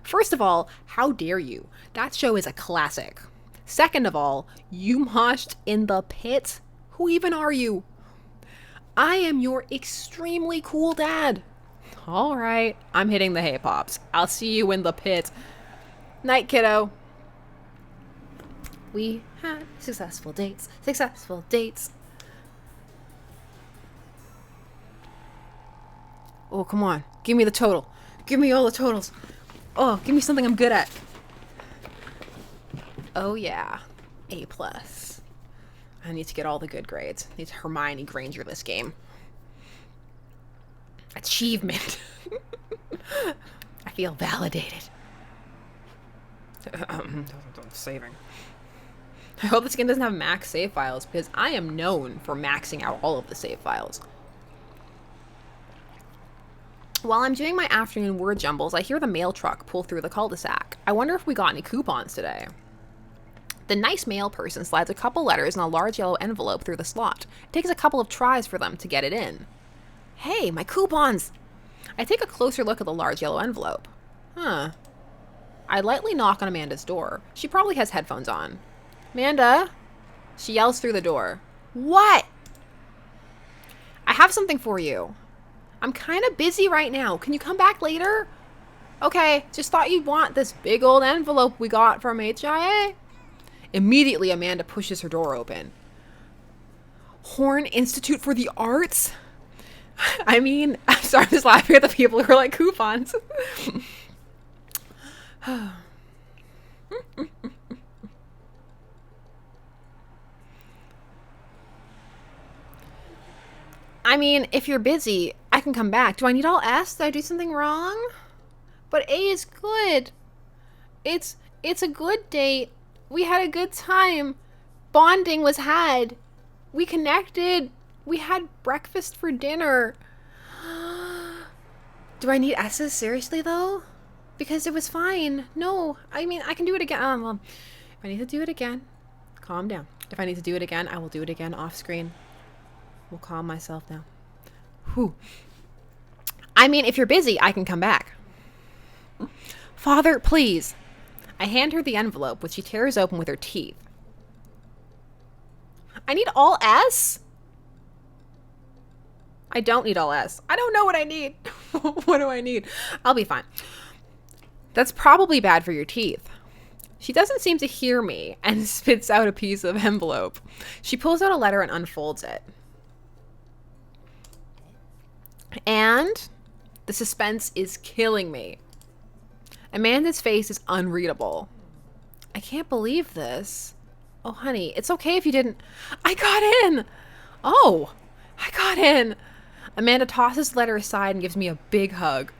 Speaker 1: First of all, how dare you? That show is a classic. Second of all, you moshed in the pit? Who even are you? I am your extremely cool dad. All right, I'm hitting the hay pops. I'll see you in the pit. Night, kiddo. We had successful dates. Successful dates. Oh, come on. Give me the total. Give me all the totals. Oh, give me something I'm good at. Oh, yeah. A+. I need to get all the good grades. I need to Hermione Granger this game. Achievement. I feel validated.
Speaker 2: Saving.
Speaker 1: I hope this game doesn't have max save files, because I am known for maxing out all of the save files. While I'm doing my afternoon word jumbles, I hear the mail truck pull through the cul-de-sac. I wonder if we got any coupons today. The nice mail person slides a couple letters in a large yellow envelope through the slot. It takes a couple of tries for them to get it in. Hey, my coupons! I take a closer look at the large yellow envelope. Huh. I lightly knock on Amanda's door. She probably has headphones on. Amanda? She yells through the door. What? I have something for you. I'm kind of busy right now. Can you come back later? Okay, just thought you'd want this big old envelope we got from HIA. Immediately, Amanda pushes her door open. Horn Institute for the Arts? I mean, I'm sorry, I'm just laughing at the people who are like coupons. I mean, if you're busy, I can come back. Do I need all S? Did I do something wrong? But A is good. It's a good date. We had a good time. Bonding was had. We connected. We had breakfast for dinner. Do I need S's seriously though? Because it was fine. No, I mean, I can do it again. Well, if I need to do it again, calm down. If I need to do it again, I will do it again off screen. Will calm myself down. Whew. I mean, if you're busy, I can come back. Father, please. I hand her the envelope, which she tears open with her teeth. I need all S? I don't need all S. I don't know what I need. What do I need? I'll be fine. That's probably bad for your teeth. She doesn't seem to hear me and spits out a piece of envelope. She pulls out a letter and unfolds it. And the suspense is killing me. Amanda's face is unreadable. I can't believe this. Oh, honey, it's okay if you didn't... I got in! Oh, I got in. Amanda tosses the letter aside and gives me a big hug.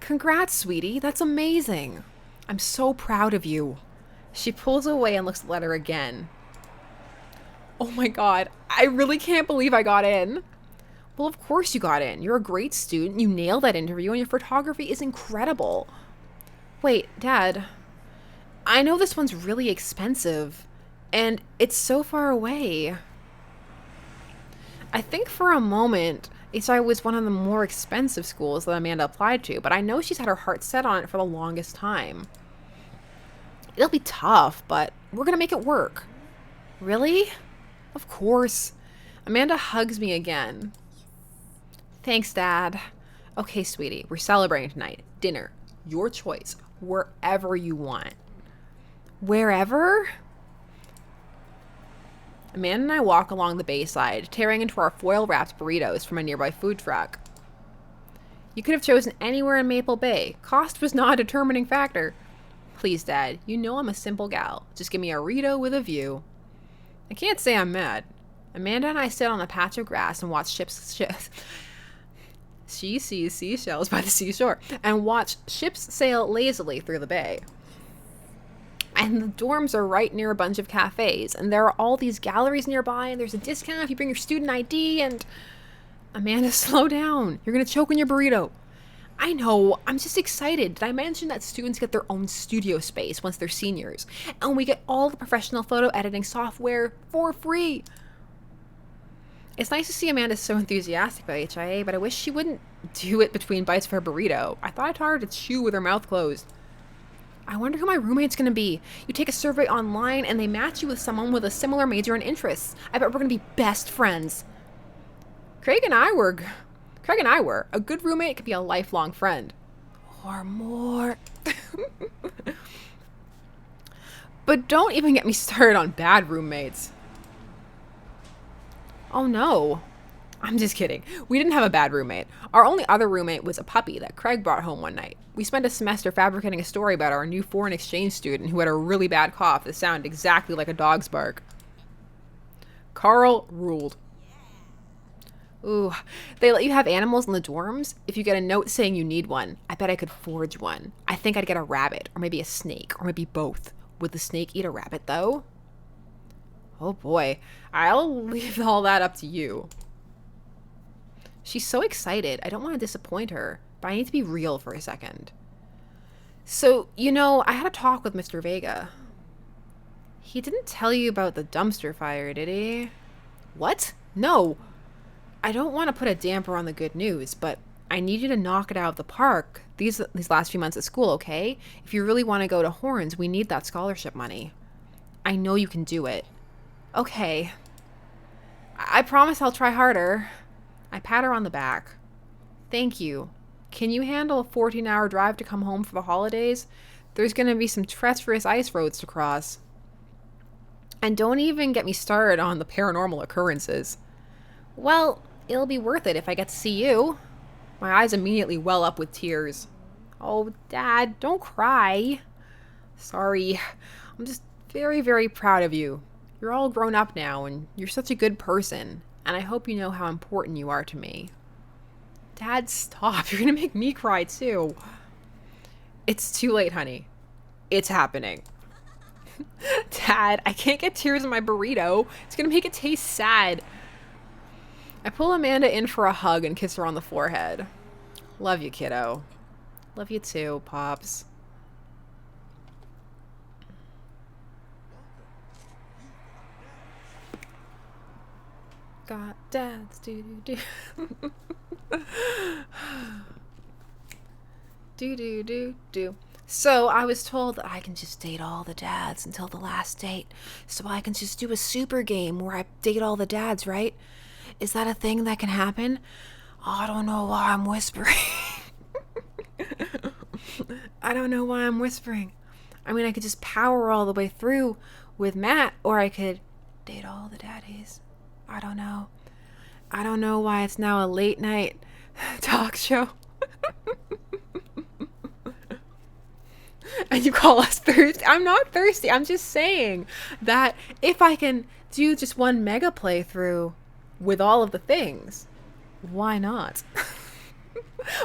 Speaker 1: Congrats, sweetie. That's amazing. I'm so proud of you. She pulls away and looks at the letter again. Oh my God, I really can't believe I got in. Well, of course you got in. You're a great student. You nailed that interview and your photography is incredible. Wait, Dad, I know this one's really expensive and it's so far away. I think for a moment, HI was one of the more expensive schools that Amanda applied to, but I know she's had her heart set on it for the longest time. It'll be tough, but we're gonna make it work. Really? Of course. Amanda hugs me again. Thanks, Dad. Okay, sweetie, we're celebrating tonight. Dinner, your choice, wherever you want. Wherever? Amanda and I walk along the bayside, tearing into our foil-wrapped burritos from a nearby food truck. You could have chosen anywhere in Maple Bay. Cost was not a determining factor. Please, Dad, you know I'm a simple gal. Just give me a burrito with a view. I can't say I'm mad. Amanda and I sit on a patch of grass and watch ships... She sees seashells by the seashore and watch ships sail lazily through the bay. And the dorms are right near a bunch of cafes, and there are all these galleries nearby, and there's a discount if you bring your student ID, and... Amanda, slow down. You're gonna choke on your burrito. I know, I'm just excited. Did I mention that students get their own studio space once they're seniors? And we get all the professional photo editing software for free. It's nice to see Amanda so enthusiastic about HIA, but I wish she wouldn't do it between bites of her burrito. I thought I taught her to chew with her mouth closed. I wonder who my roommate's gonna be. You take a survey online and they match you with someone with a similar major and interests. I bet we're gonna be best friends. Craig and I were. A good roommate could be a lifelong friend. Or more. But don't even get me started on bad roommates. Oh no. I'm just kidding. We didn't have a bad roommate. Our only other roommate was a puppy that Craig brought home one night. We spent a semester fabricating a story about our new foreign exchange student who had a really bad cough that sounded exactly like a dog's bark. Carl ruled. Ooh, they let you have animals in the dorms? If you get a note saying you need one, I bet I could forge one. I think I'd get a rabbit, or maybe a snake, or maybe both. Would the snake eat a rabbit, though? Oh boy, I'll leave all that up to you. She's so excited. I don't want to disappoint her, but I need to be real for a second. So, you know, I had a talk with Mr. Vega. He didn't tell you about the dumpster fire, did he? What? No. I don't want to put a damper on the good news, but I need you to knock it out of the park these last few months at school, okay? If you really want to go to Horns, we need that scholarship money. I know you can do it. Okay. I promise I'll try harder. I pat her on the back. Thank you. Can you handle a 14-hour drive to come home for the holidays? There's going to be some treacherous ice roads to cross. And don't even get me started on the paranormal occurrences. Well, it'll be worth it if I get to see you. My eyes immediately well up with tears. Oh, Dad, don't cry. Sorry. I'm just very, very proud of you. You're all grown up now, and you're such a good person. And I hope you know how important you are to me. Dad, stop. You're gonna make me cry, too. It's too late, honey. It's happening. Dad, I can't get tears in my burrito. It's gonna make it taste sad. I pull Amanda in for a hug and kiss her on the forehead. Love you, kiddo. Love you too, Pops. Got dads, do. Do. So I was told that I can just date all the dads until the last date. So I can just do a super game where I date all the dads, right? Is that a thing that can happen? Oh, I don't know why I'm whispering. I don't know why I'm whispering. I mean, I could just power all the way through with Matt, or I could date all the daddies. I don't know. I don't know why it's now a late night talk show. And you call us thirsty. I'm not thirsty. I'm just saying that if I can do just one mega playthrough with all of the things, why not?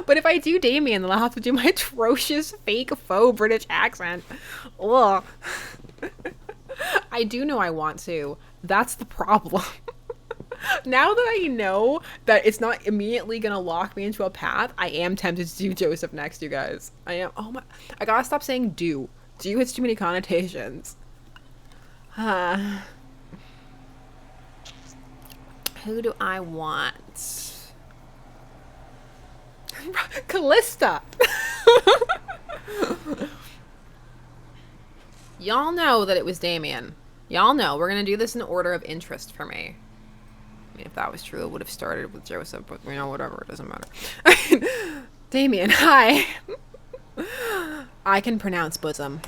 Speaker 1: But if I do Damien, then I'll have to do my atrocious fake faux British accent. Ugh. I do know I want to. That's the problem. Now that I know that it's not immediately gonna lock me into a path, I am tempted to do Joseph next, you guys. I am. Oh my. I gotta stop saying do. Do has too many connotations. Who do I want? Callista! Y'all know that it was Damien. Y'all know. We're gonna do this in order of interest for me. I mean, if that was true, it would have started with Joseph, but, you know, whatever. It doesn't matter. Damien, hi. I can pronounce bosom.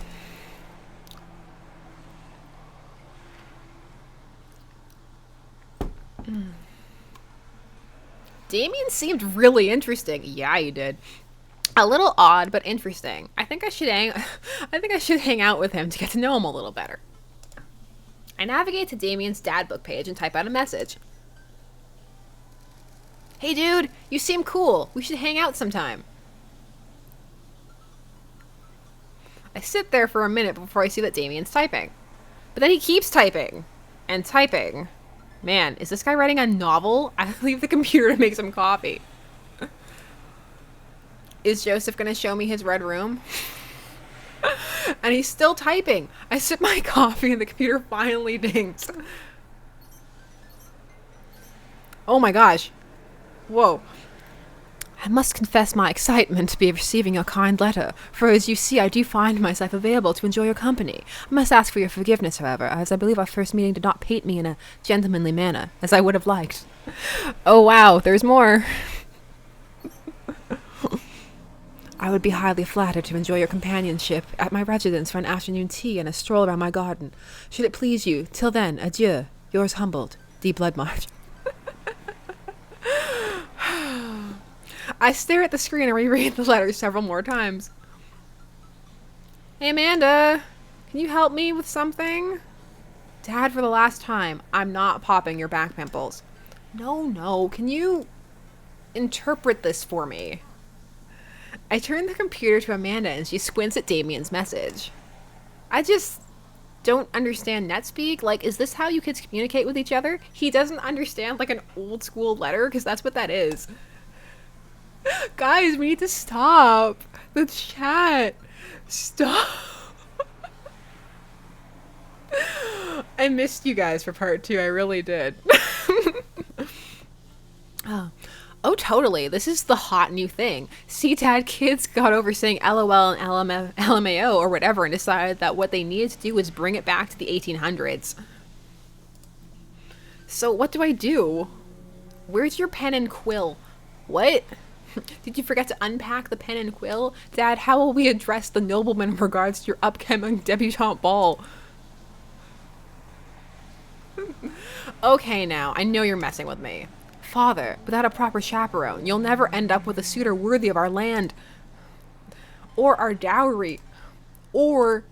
Speaker 1: Damien seemed really interesting. Yeah, he did. A little odd, but interesting. I think I should hang out with him to get to know him a little better. I navigate to Damien's DadBook page and type out a message. Hey dude, you seem cool. We should hang out sometime. I sit there for a minute before I see that Damien's typing. But then he keeps typing. And typing. Man, is this guy writing a novel? I leave the computer to make some coffee. Is Joseph gonna show me his red room? And he's still typing. I sip my coffee and the computer finally dings. Oh my gosh. Whoa. I must confess my excitement to be receiving your kind letter, for as you see, I do find myself available to enjoy your company. I must ask for your forgiveness, however, as I believe our first meeting did not paint me in a gentlemanly manner, as I would have liked. Oh wow, there's more. I would be highly flattered to enjoy your companionship at my residence for an afternoon tea and a stroll around my garden. Should it please you, till then, adieu, yours humbled, D. Bloodmarch. I stare at the screen and reread the letter several more times. Hey Amanda, can you help me with something? Dad, for the last time, I'm not popping your back pimples. No, can you interpret this for me? I turn the computer to Amanda and she squints at Damien's message. I just don't understand NetSpeak. Like, is this how you kids communicate with each other? He doesn't understand like an old school letter, because that's what that is. Guys, we need to stop the chat. Stop. I missed you guys for part 2. I really did. Oh, totally. This is the hot new thing. See, Dad, kids got over saying LOL and LMAO or whatever and decided that what they needed to do was bring it back to the 1800s. So what do I do? Where's your pen and quill? What? Did you forget to unpack the pen and quill? Dad, how will we address the nobleman in regards to your upcoming debutante ball? Okay, now, I know you're messing with me. Father, without a proper chaperone, you'll never end up with a suitor worthy of our land. Or our dowry. Or...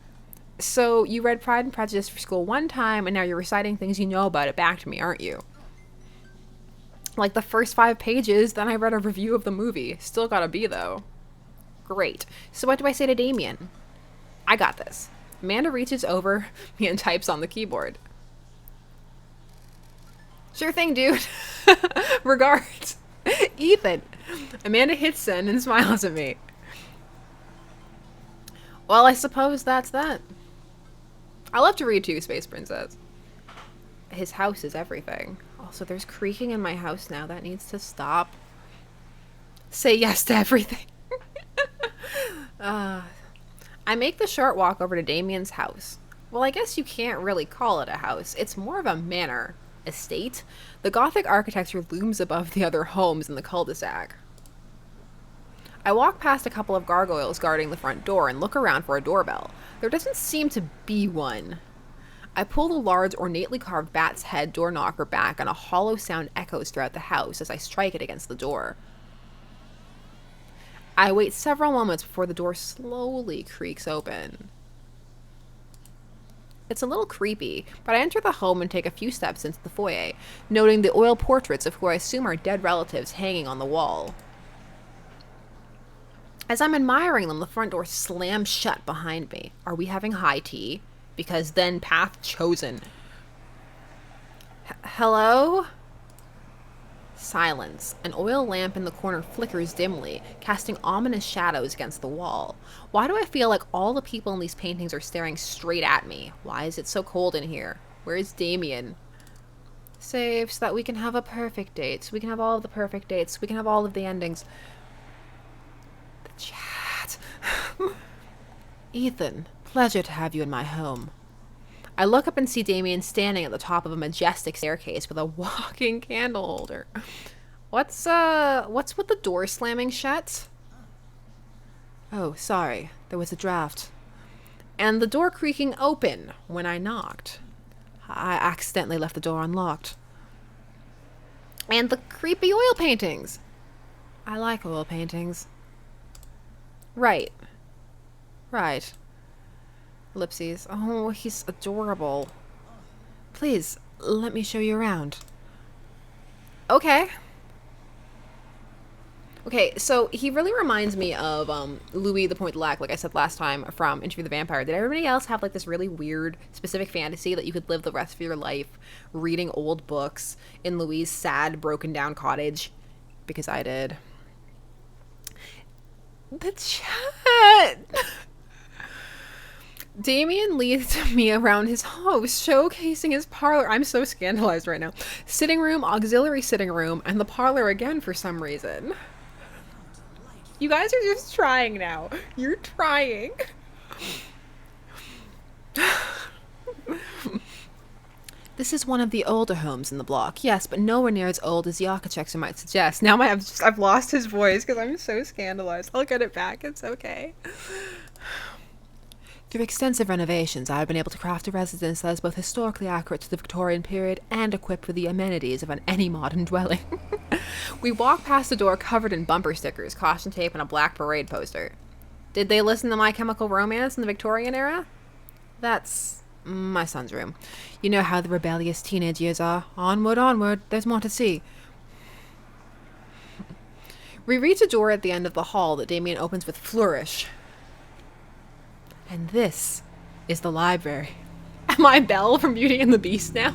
Speaker 1: So, you read Pride and Prejudice for school one time, and now you're reciting things you know about it back to me, aren't you? Like the first 5 pages, then I read a review of the movie. Still got a B, though. Great. So what do I say to Damien? I got this. Amanda reaches over me and types on the keyboard. Sure thing, dude. Regards. Ethan. Amanda hits send and smiles at me. Well, I suppose that's that. I love to read too, Space Princess. His house is everything. Also, there's creaking in my house now. That needs to stop. Say yes to everything. I make the short walk over to Damien's house. Well, I guess you can't really call it a house. It's more of a manor. Estate. The Gothic architecture looms above the other homes in the cul-de-sac. I walk past a couple of gargoyles guarding the front door and look around for a doorbell. There doesn't seem to be one. I pull the large, ornately carved bat's head door knocker back, and a hollow sound echoes throughout the house as I strike it against the door. I wait several moments before the door slowly creaks open. It's a little creepy, but I enter the home and take a few steps into the foyer, noting the oil portraits of who I assume are dead relatives hanging on the wall. As I'm admiring them, the front door slams shut behind me. Are we having high tea? Because then path chosen. Hello? Silence. An oil lamp in the corner flickers dimly, casting ominous shadows against the wall. Why do I feel like all the people in these paintings are staring straight at me? Why is it so cold in here? Where's Damien? Save so that we can have a perfect date. So we can have all of the perfect dates. We can have all of the endings. The chat. Ethan, pleasure to have you in my home. I look up and see Damien standing at the top of a majestic staircase with a walking candle holder. What's with the door slamming shut? Oh, sorry. There was a draft. And the door creaking open when I knocked. I accidentally left the door unlocked. And the creepy oil paintings. I like oil paintings. Right. Right. Ellipses. Oh, he's adorable. Please, let me show you around. Okay. Okay, so he really reminds me of Louis the Pointe-Lac, like I said last time, from Interview with the Vampire. Did everybody else have like this really weird specific fantasy that you could live the rest of your life reading old books in Louis' sad, broken down cottage? Because I did. The chat! Damien leads me around his house, showcasing his parlor. I'm so scandalized right now. Sitting room, auxiliary sitting room, and the parlor again for some reason. You guys are just trying now. You're trying. This is one of the older homes in the block. Yes, but nowhere near as old as the architecture might suggest. Now I've lost his voice because I'm so scandalized. I'll get it back. It's okay. Through extensive renovations, I have been able to craft a residence that is both historically accurate to the Victorian period and equipped with the amenities of any modern dwelling. We walk past a door covered in bumper stickers, caution tape, and a black parade poster. Did they listen to My Chemical Romance in the Victorian era? That's my son's room. You know how the rebellious teenage years are. Onward, onward, there's more to see. We reach a door at the end of the hall that Damien opens with flourish. And this is the library. Am I Belle from Beauty and the Beast now?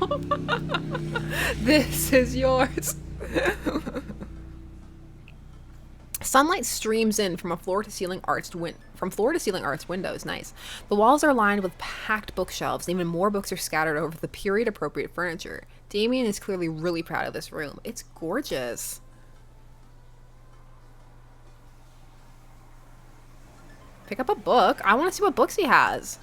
Speaker 1: This is yours. Sunlight streams in from a floor-to-ceiling arched from floor to ceiling arts windows. Nice. The walls are lined with packed bookshelves, and even more books are scattered over the period appropriate furniture. Damien is clearly really proud of this room. It's gorgeous. Pick up a book. I want to see what books he has.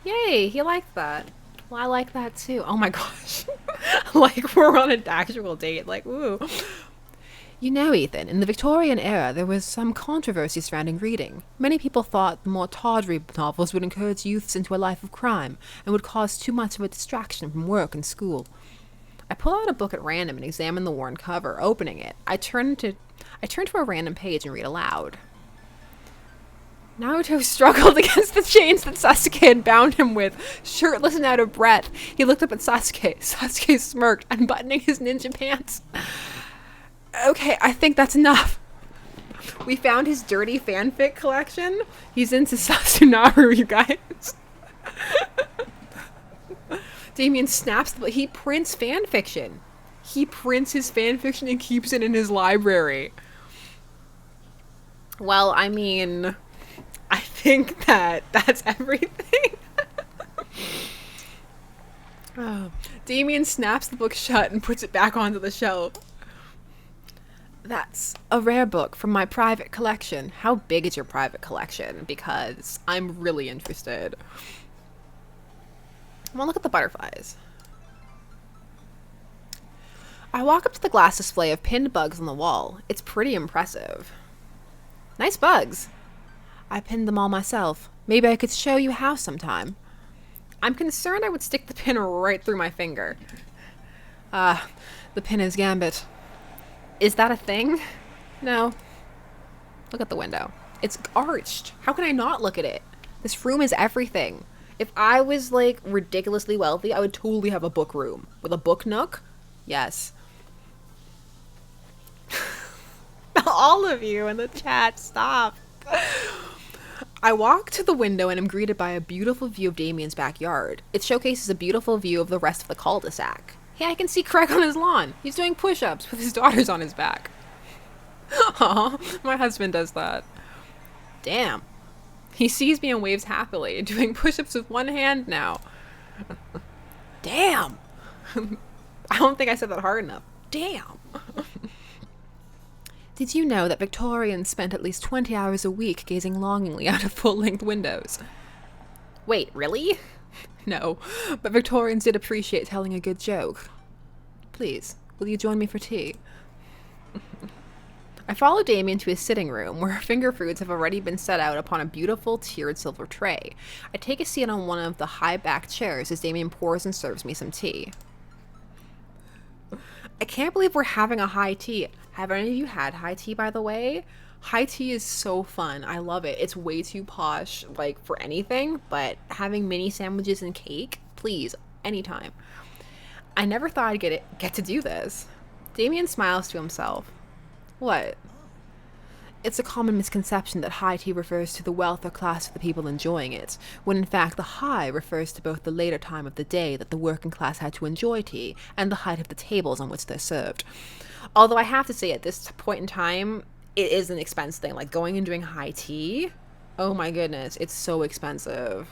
Speaker 1: Yay, he liked that. Well, I like that too. Oh my gosh. Like we're on an actual date. Like, ooh. You know, Ethan, in the Victorian era, there was some controversy surrounding reading. Many people thought the more tawdry novels would encourage youths into a life of crime and would cause too much of a distraction from work and school. I pull out a book at random and examine the worn cover. Opening it, I turn to a random page and read aloud. Naruto struggled against the chains that Sasuke had bound him with. Shirtless and out of breath, he looked up at Sasuke. Sasuke smirked, unbuttoning his ninja pants. Okay, I think that's enough. We found his dirty fanfic collection. He's into Sasunaru, you guys. Damien snaps, but he prints fanfiction. He prints his fanfiction and keeps it in his library. Well, I mean, I think that's everything. Oh. Damien snaps the book shut and puts it back onto the shelf. That's a rare book from my private collection. How big is your private collection? Because I'm really interested. I want to look at the butterflies. I walk up to the glass display of pinned bugs on the wall. It's pretty impressive. Nice bugs. I pinned them all myself. Maybe I could show you how sometime. I'm concerned I would stick the pin right through my finger. The pin is gambit. Is that a thing? No. Look at the window. It's arched. How can I not look at it? This room is everything. If I was, like, ridiculously wealthy, I would totally have a book room. With a book nook? Yes. All of you in the chat, stop. I walk to the window and am greeted by a beautiful view of Damien's backyard. It showcases a beautiful view of the rest of the cul-de-sac. Hey, I can see Craig on his lawn. He's doing push-ups with his daughters on his back. Aw, my husband does that. Damn. He sees me and waves happily, doing push-ups with one hand now. Damn. I don't think I said that hard enough. Damn. Did you know that Victorians spent at least 20 hours a week gazing longingly out of full-length windows? Wait, really? No, but Victorians did appreciate telling a good joke. Please, will you join me for tea? I follow Damien to his sitting room, where finger foods have already been set out upon a beautiful tiered silver tray. I take a seat on one of the high-backed chairs as Damien pours and serves me some tea. I can't believe we're having a high tea. Have any of you had high tea, by the way? High tea is so fun. I love it. It's way too posh, like, for anything, but having mini sandwiches and cake, please, anytime. I never thought I'd get to do this. Damien smiles to himself. What? It's a common misconception that high tea refers to the wealth or class of the people enjoying it, when in fact the high refers to both the later time of the day that the working class had to enjoy tea, and the height of the tables on which they're served. Although I have to say, at this point in time, it is an expense thing. Like, going and doing high tea, oh my goodness, it's so expensive.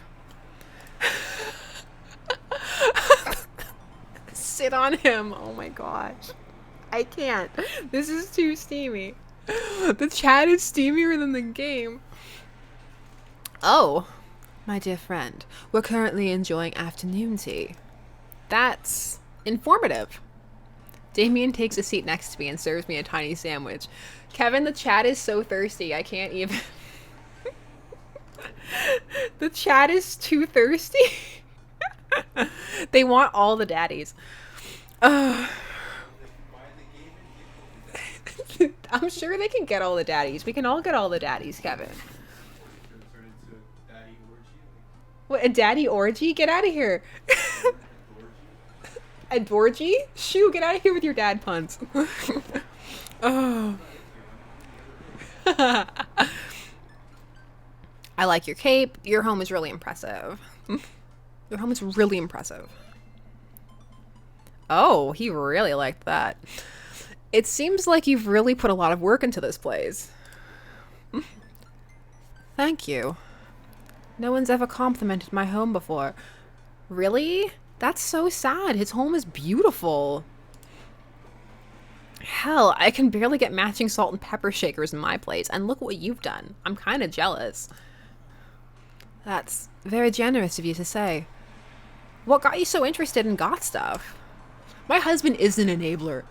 Speaker 1: Sit on him. Oh my gosh. I can't. This is too steamy. The chat is steamier than the game. Oh, my dear friend, we're currently enjoying afternoon tea. That's informative. Damien takes a seat next to me and serves me a tiny sandwich. Kevin, the chat is so thirsty. I can't even. The chat is too thirsty. They want all the daddies. I'm sure they can get all the daddies. We can all get all the daddies, Kevin. What, a daddy orgy? Get out of here. A dorgy? Shoo, get out of here with your dad puns. Oh. I like your cape. Your home is really impressive. Your home is really impressive. Oh, he really liked that. It seems like you've really put a lot of work into this place. Thank you. No one's ever complimented my home before. Really? That's so sad. His home is beautiful. Hell, I can barely get matching salt and pepper shakers in my place, and look what you've done. I'm kind of jealous. That's very generous of you to say. What got you so interested in goth stuff? My husband is an enabler.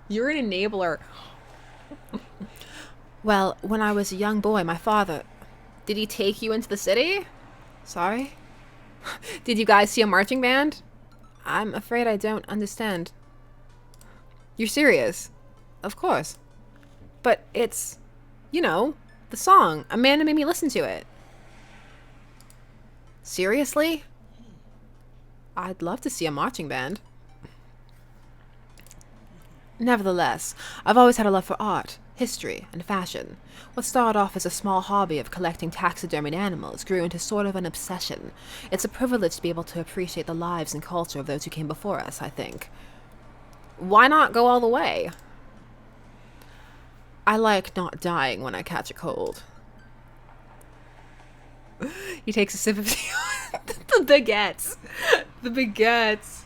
Speaker 1: You're an enabler. Well, when I was a young boy, my father... Did he take you into the city? Sorry? Did you guys see a marching band? I'm afraid I don't understand. You're serious? Of course. But it's, you know, the song. Amanda made me listen to it. Seriously? I'd love to see a marching band. Nevertheless, I've always had a love for art, history, and fashion. What started off as a small hobby of collecting taxidermied animals grew into sort of an obsession. It's a privilege to be able to appreciate the lives and culture of those who came before us, I think. Why not go all the way? I like not dying when I catch a cold. He takes a sip of the baguettes. The baguettes.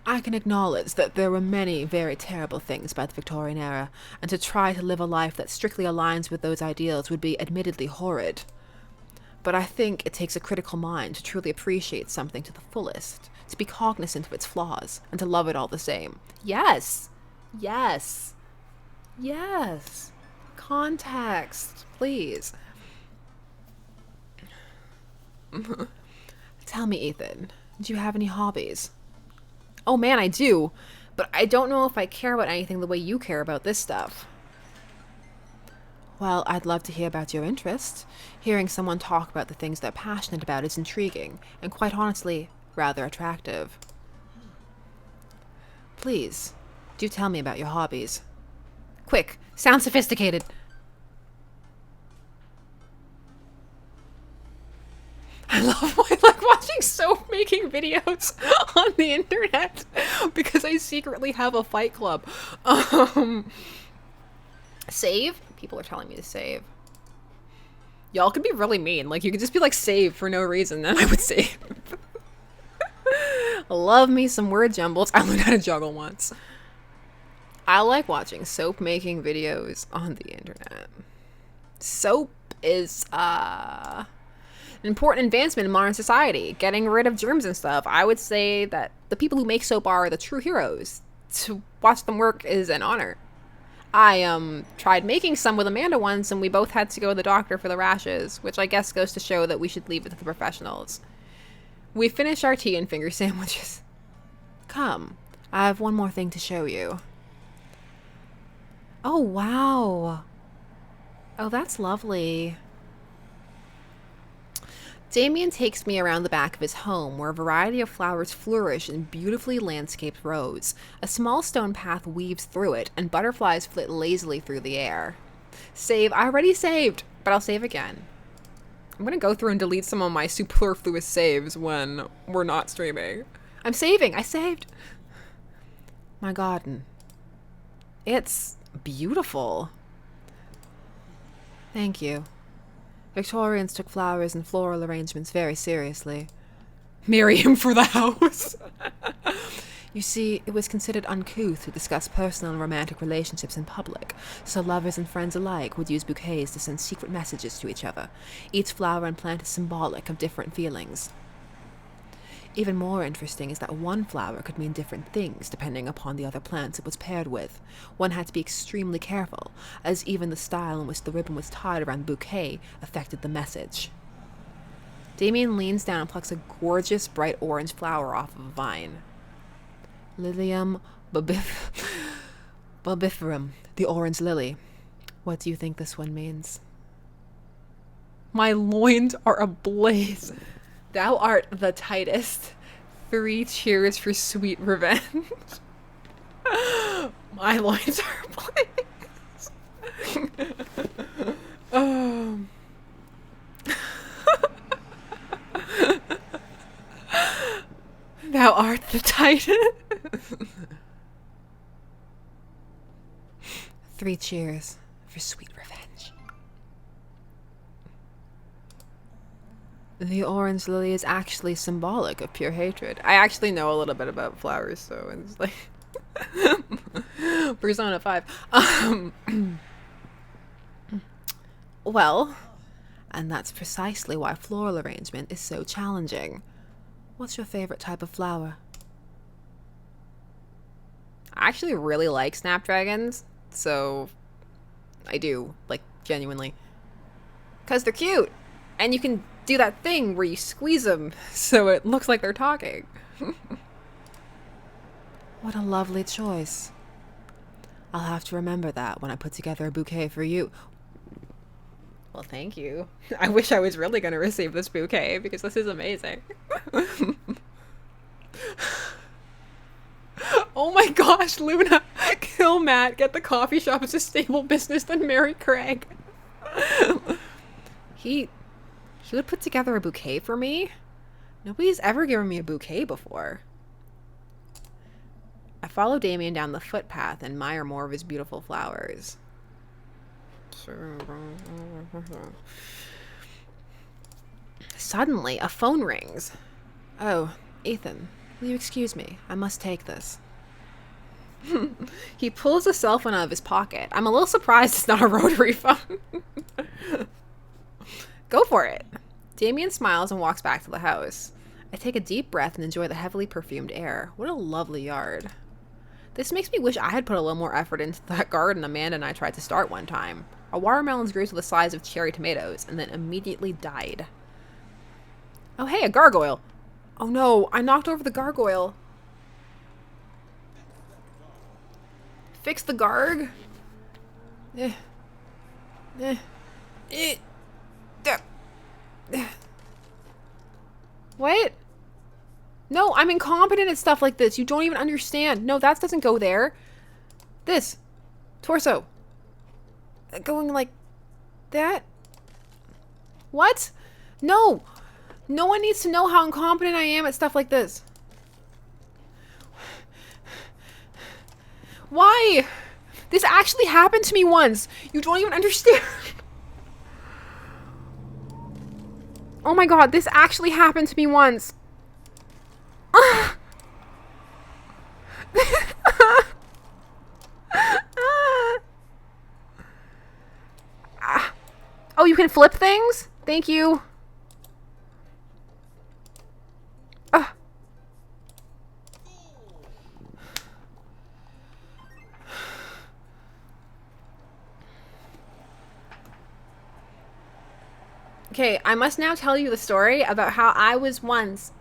Speaker 1: I can acknowledge that there were many very terrible things about the Victorian era, and to try to live a life that strictly aligns with those ideals would be admittedly horrid. But I think it takes a critical mind to truly appreciate something to the fullest, to be cognizant of its flaws, and to love it all the same. Yes! Yes! Yes! Context, please. Tell me, Ethan, do you have any hobbies? Oh man, I do, but I don't know if I care about anything the way you care about this stuff. Well, I'd love to hear about your interests. Hearing someone talk about the things they're passionate about is intriguing, and quite honestly, rather attractive. Please, do tell me about your hobbies. Quick, sound sophisticated. I like watching soap making videos on the internet because I secretly have a fight club. Save? People are telling me to save. Y'all could be really mean. Like, you could just be like, save for no reason, then I would save. Love me some word jumbles. I learned how to juggle once. I like watching soap making videos on the internet. Soap is, an important advancement in modern society, getting rid of germs and stuff. I would say that the people who make soap are the true heroes. To watch them work is an honor. I tried making some with Amanda once, and we both had to go to the doctor for the rashes, which I guess goes to show that we should leave it to the professionals. We finished our tea and finger sandwiches. Come, I have one more thing to show you. Oh, wow. Oh, that's lovely. Damien takes me around the back of his home, where a variety of flowers flourish in beautifully landscaped rows. A small stone path weaves through it, and butterflies flit lazily through the air. Save. I already saved, but I'll save again. I'm gonna go through and delete some of my superfluous saves when we're not streaming. I'm saving. I saved. My garden. It's beautiful. Thank you. Victorians took flowers and floral arrangements very seriously. Marry him for the house. You see, it was considered uncouth to discuss personal and romantic relationships in public, so lovers and friends alike would use bouquets to send secret messages to each other. Each flower and plant is symbolic of different feelings. Even more interesting is that one flower could mean different things depending upon the other plants it was paired with. One had to be extremely careful, as even the style in which the ribbon was tied around the bouquet affected the message. Damien leans down and plucks a gorgeous bright orange flower off of a vine. Lilium bulbiferum, the orange lily. What do you think this one means? My loins are ablaze. Thou art the tightest. 3 cheers for sweet revenge. My loins are ablaze. Thou art the tightest. 3 cheers for sweet revenge.
Speaker 2: The orange lily is actually symbolic of pure hatred. I actually know a little bit about flowers, so it's like Persona 5. Well, and that's precisely why floral arrangement is so challenging. What's your favorite type of flower? I actually really like snapdragons, so I do, like, genuinely. Because they're cute, and you can do that thing where you squeeze them so it looks like they're talking. What a lovely choice. I'll have to remember that when I put together a bouquet for you. Well, thank you. I wish I was really going to receive this bouquet because this is amazing. Oh my gosh, Luna. Kill Matt. Get the coffee shop as a stable business, then marry Craig. He would put together a bouquet for me? Nobody's ever given me a bouquet before. I follow Damien down the footpath and admire more of his beautiful flowers. Suddenly, a phone rings. Oh, Ethan, will you excuse me? I must take this. He pulls a cell phone out of his pocket. I'm a little surprised it's not a rotary phone. Go for it. Damien smiles and walks back to the house. I take a deep breath and enjoy the heavily perfumed air. What a lovely yard. This makes me wish I had put a little more effort into that garden Amanda and I tried to start one time. Our watermelons grew to the size of cherry tomatoes and then immediately died. Oh hey, a gargoyle. Oh no, I knocked over the gargoyle. Fix the garg? What? No, I'm incompetent at stuff like this. You don't even understand. No, that doesn't go there. This. Torso. Going like that? What? No. No one needs to know how incompetent I am at stuff like this. Why? This actually happened to me once. You don't even understand. Oh my god, this actually happened to me once. Oh, you can flip things? Thank you. Okay, I must now tell you the story about how I was once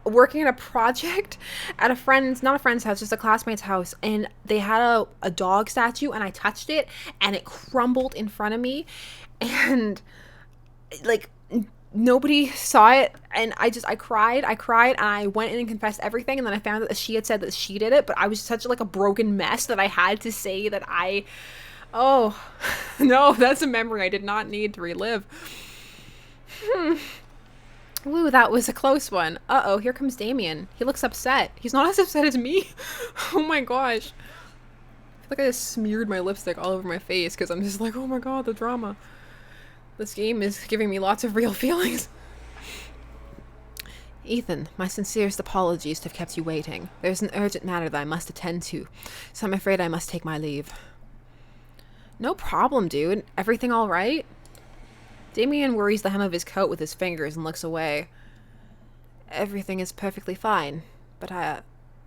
Speaker 2: working on a project at a friend's, not a friend's house, just a classmate's house, and they had a dog statue, and I touched it, and it crumbled in front of me, and, like, nobody saw it, and I cried, and I went in and confessed everything, and then I found out that she had said that she did it, but I was such, like, a broken mess that I had to say that oh, no, that's a memory I did not need to relive. Ooh, that was a close one. Uh-oh, here comes Damien. He looks upset. He's not as upset as me. Oh my gosh. I feel like I just smeared my lipstick all over my face because I'm just like, oh my god, the drama. This game is giving me lots of real feelings. Ethan, my sincerest apologies to have kept you waiting. There's an urgent matter that I must attend to, so I'm afraid I must take my leave. No problem, dude. Everything all right? Damien worries the hem of his coat with his fingers and looks away. Everything is perfectly fine, but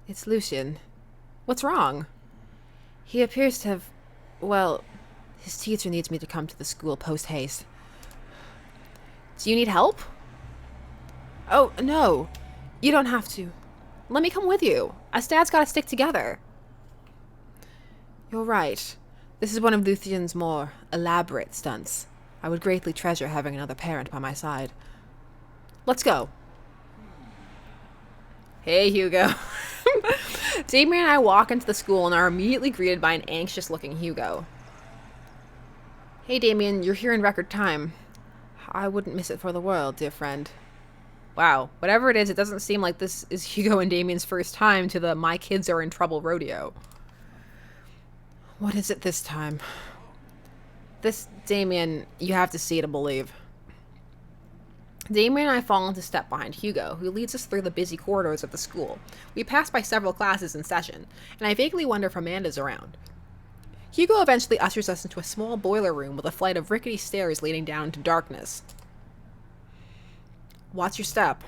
Speaker 2: it's Lucian. What's wrong? He appears to have, well, his teacher needs me to come to the school post-haste. Do you need help? Oh, no. You don't have to. Let me come with you. Us dads gotta stick together. You're right. This is one of Lucian's more elaborate stunts. I would greatly treasure having another parent by my side. Let's go. Hey, Hugo. Damien and I walk into the school and are immediately greeted by an anxious-looking Hugo. Hey, Damien, you're here in record time. I wouldn't miss it for the world, dear friend. Wow, whatever it is, it doesn't seem like this is Hugo and Damien's first time to the my kids are in trouble rodeo. What is it this time? Damien, you have to see to believe. Damien and I fall into step behind Hugo, who leads us through the busy corridors of the school. We pass by several classes in session, and I vaguely wonder if Amanda's around. Hugo eventually ushers us into a small boiler room with a flight of rickety stairs leading down into darkness. Watch your step.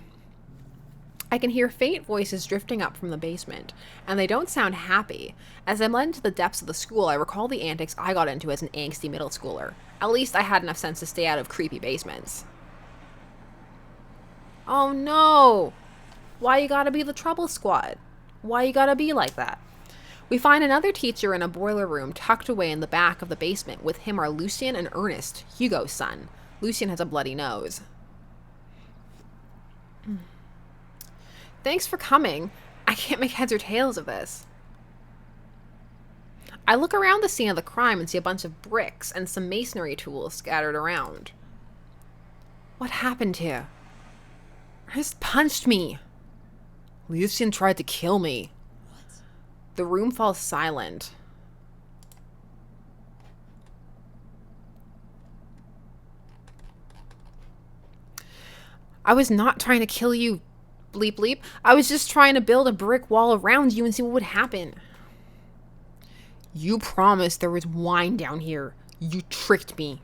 Speaker 2: I can hear faint voices drifting up from the basement, and they don't sound happy. As I'm led into the depths of the school, I recall the antics I got into as an angsty middle schooler. At least I had enough sense to stay out of creepy basements. Oh no! Why you gotta be the trouble squad? Why you gotta be like that? We find another teacher in a boiler room tucked away in the back of the basement. With him are Lucien and Ernest, Hugo's son. Lucien has a bloody nose. Thanks for coming. I can't make heads or tails of this. I look around the scene of the crime and see a bunch of bricks and some masonry tools scattered around. What happened here? Ernest punched me. Lucien tried to kill me. What? The room falls silent. I was not trying to kill you, bleep bleep. I was just trying to build a brick wall around you and see what would happen. You promised there was wine down here. You tricked me.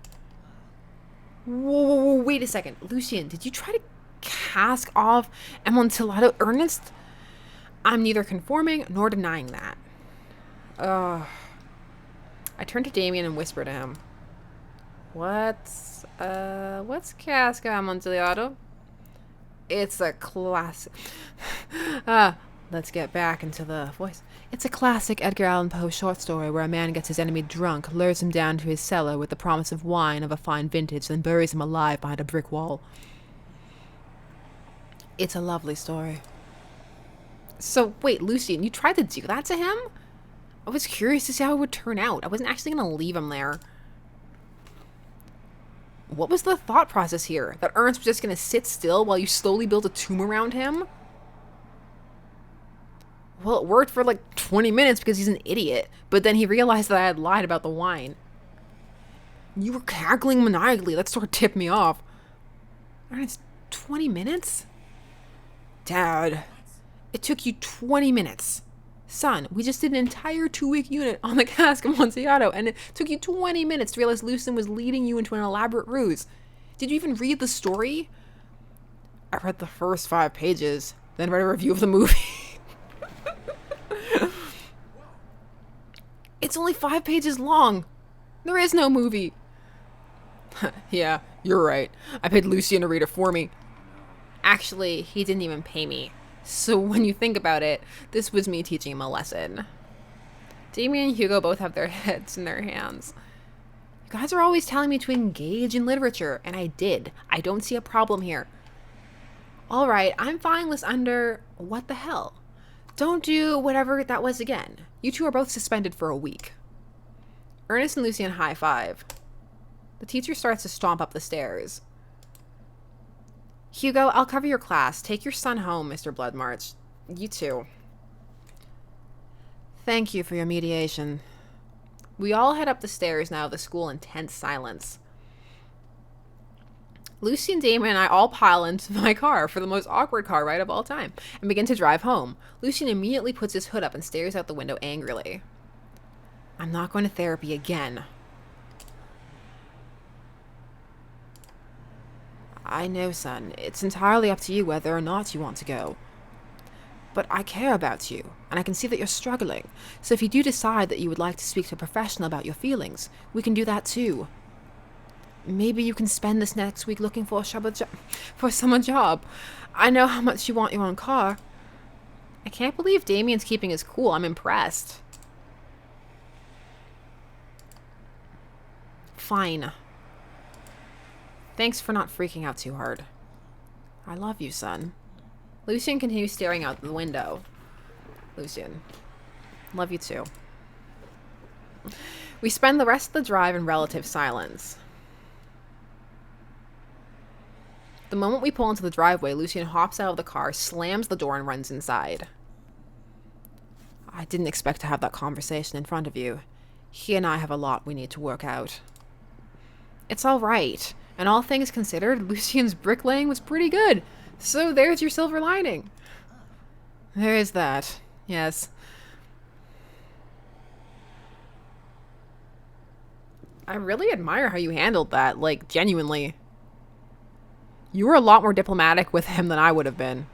Speaker 2: Whoa, wait a second. Lucien, did you try to cask off Amontillado Ernest? I'm neither conforming nor denying that. I turn to Damien and whisper to him. What's cask Amontillado? It's a classic. Let's get back into the voice. It's a classic Edgar Allan Poe short story where a man gets his enemy drunk, lures him down to his cellar with the promise of wine of a fine vintage, then buries him alive behind a brick wall. It's a lovely story. So, wait, Lucien, you tried to do that to him? I was curious to see how it would turn out. I wasn't actually going to leave him there. What was the thought process here? That Ernst was just going to sit still while you slowly build a tomb around him? Well, it worked for like 20 minutes because he's an idiot, but then he realized that I had lied about the wine. You were cackling maniacally. That sort of tipped me off. Ernst, 20 minutes? Dad, it took you 20 minutes. Son, we just did an entire 2-week unit on the cask of Amontillado, and it took you 20 minutes to realize Lucien was leading you into an elaborate ruse. Did you even read the story? I read the first 5 pages, then read a review of the movie. It's only 5 pages long. There is no movie. Yeah, you're right. I paid Lucien to read it for me. Actually, he didn't even pay me. So when you think about it, this was me teaching him a lesson. Damien and Hugo both have their heads in their hands. You guys are always telling me to engage in literature, and I did. I don't see a problem here. Alright, I'm filing this under what the hell. Don't do whatever that was again. You two are both suspended for a week. Ernest and Lucien high five. The teacher starts to stomp up the stairs. Hugo, I'll cover your class. Take your son home, Mr. Bloodmarch. You too. Thank you for your mediation. We all head up the stairs now of the school in tense silence. Lucy and Damien and I all pile into my car for the most awkward car ride of all time and begin to drive home. Lucian immediately puts his hood up and stares out the window angrily. I'm not going to therapy again. I know, son. It's entirely up to you whether or not you want to go. But I care about you, and I can see that you're struggling. So if you do decide that you would like to speak to a professional about your feelings, we can do that too. Maybe you can spend this next week looking for a summer job. I know how much you want your own car. I can't believe Damien's keeping his cool. I'm impressed. Fine. Thanks for not freaking out too hard. I love you, son. Lucian continues staring out the window. Lucian. Love you too. We spend the rest of the drive in relative silence. The moment we pull into the driveway, Lucian hops out of the car, slams the door, and runs inside. I didn't expect to have that conversation in front of you. He and I have a lot we need to work out. It's all right. And all things considered, Lucian's bricklaying was pretty good. So there's your silver lining. There is that. Yes. I really admire how you handled that, like, genuinely. You were a lot more diplomatic with him than I would have been.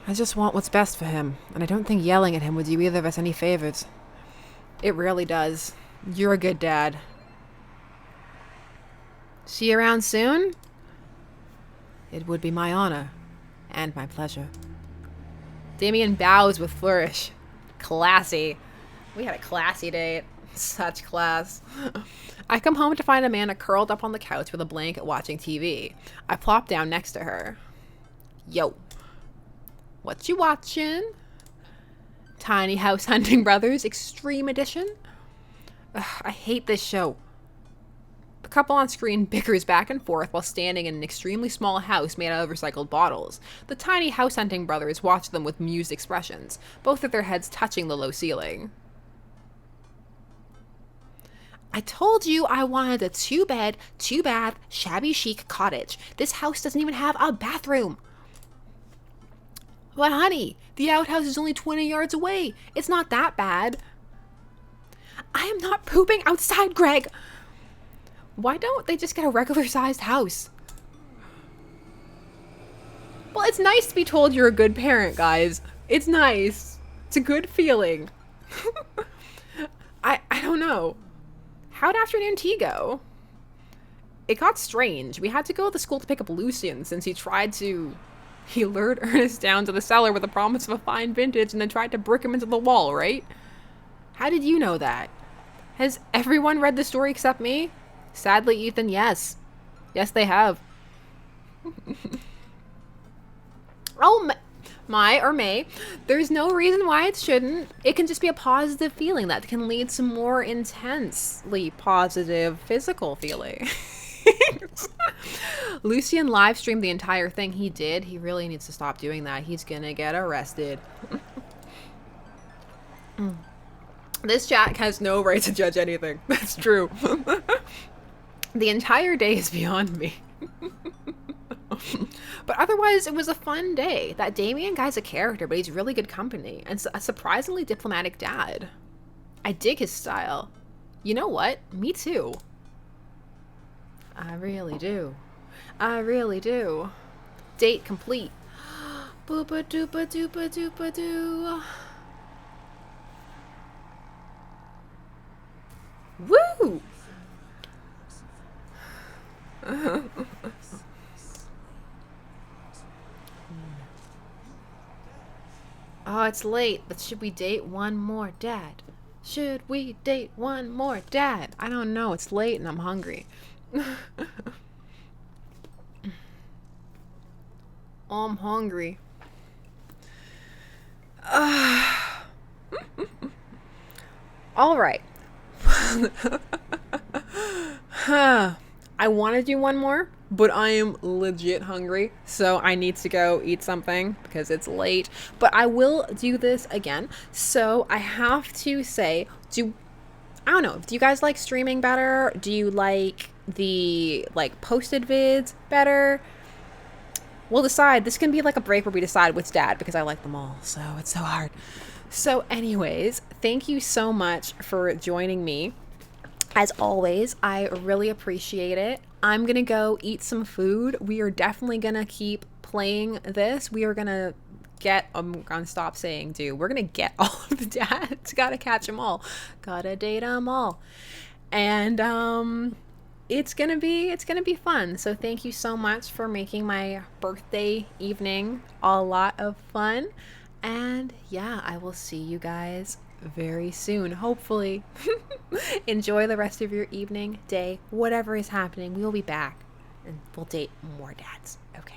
Speaker 2: I just want what's best for him, and I don't think yelling at him would do either of us any favors. It really does. You're a good dad. See you around soon? It would be my honor, and my pleasure. Damien bows with flourish. Classy. We had a classy date. Such class. I come home to find Amanda curled up on the couch with a blanket watching TV. I plop down next to her. Yo. What you watching? Tiny House Hunting Brothers Extreme Edition? Ugh, I hate this show. The couple on screen bickers back and forth while standing in an extremely small house made out of recycled bottles. The tiny house hunting brothers watch them with amused expressions, both of their heads touching the low ceiling. I told you I wanted a 2-bed, 2-bath, shabby chic cottage. This house doesn't even have a bathroom. But honey, the outhouse is only 20 yards away. It's not that bad. I am not pooping outside, Greg. Why don't they just get a regular-sized house? Well, it's nice to be told you're a good parent, guys. It's nice. It's a good feeling. I don't know. How'd afternoon tea go? It got strange. We had to go to the school to pick up Lucian since he lured Ernest down to the cellar with a promise of a fine vintage and then tried to brick him into the wall, right? How did you know that? Has everyone read the story except me? Sadly, Ethan, yes. Yes, they have. Oh, may. There's no reason why it shouldn't. It can just be a positive feeling that can lead to more intensely positive physical feeling. Lucian live streamed the entire thing. He did. He really needs to stop doing that. He's gonna get arrested. This chat has no right to judge anything. That's true. The entire day is beyond me. But otherwise, it was a fun day. That Damien guy's a character, but he's really good company. And a surprisingly diplomatic dad. I dig his style. You know what? Me too. I really do. I really do. Date complete. Boopa doopa doopa doopa doo. Woo! Oh, it's late, but should we date one more, Dad? Should we date one more, Dad? I don't know. It's late and I'm hungry. I'm hungry. All right. I want to do one more, but I am legit hungry, so I need to go eat something because it's late. But I will do this again. So I have to say, I don't know, do you guys like streaming better? Do you like the posted vids better? We'll decide. This can be like a break where we decide which dad, because I like them all, so it's so hard. So anyways, thank you so much for joining me. As always, I really appreciate it. I'm going to go eat some food. We are definitely going to keep playing this. We are going to I'm going to stop saying do. We're going to get all of the dads. Got to catch them all. Got to date them all. And it's going to be fun. So thank you so much for making my birthday evening a lot of fun. And yeah, I will see you guys very soon, hopefully. Enjoy the rest of your evening, day, whatever is happening. We will be back and we'll date more dads. Okay.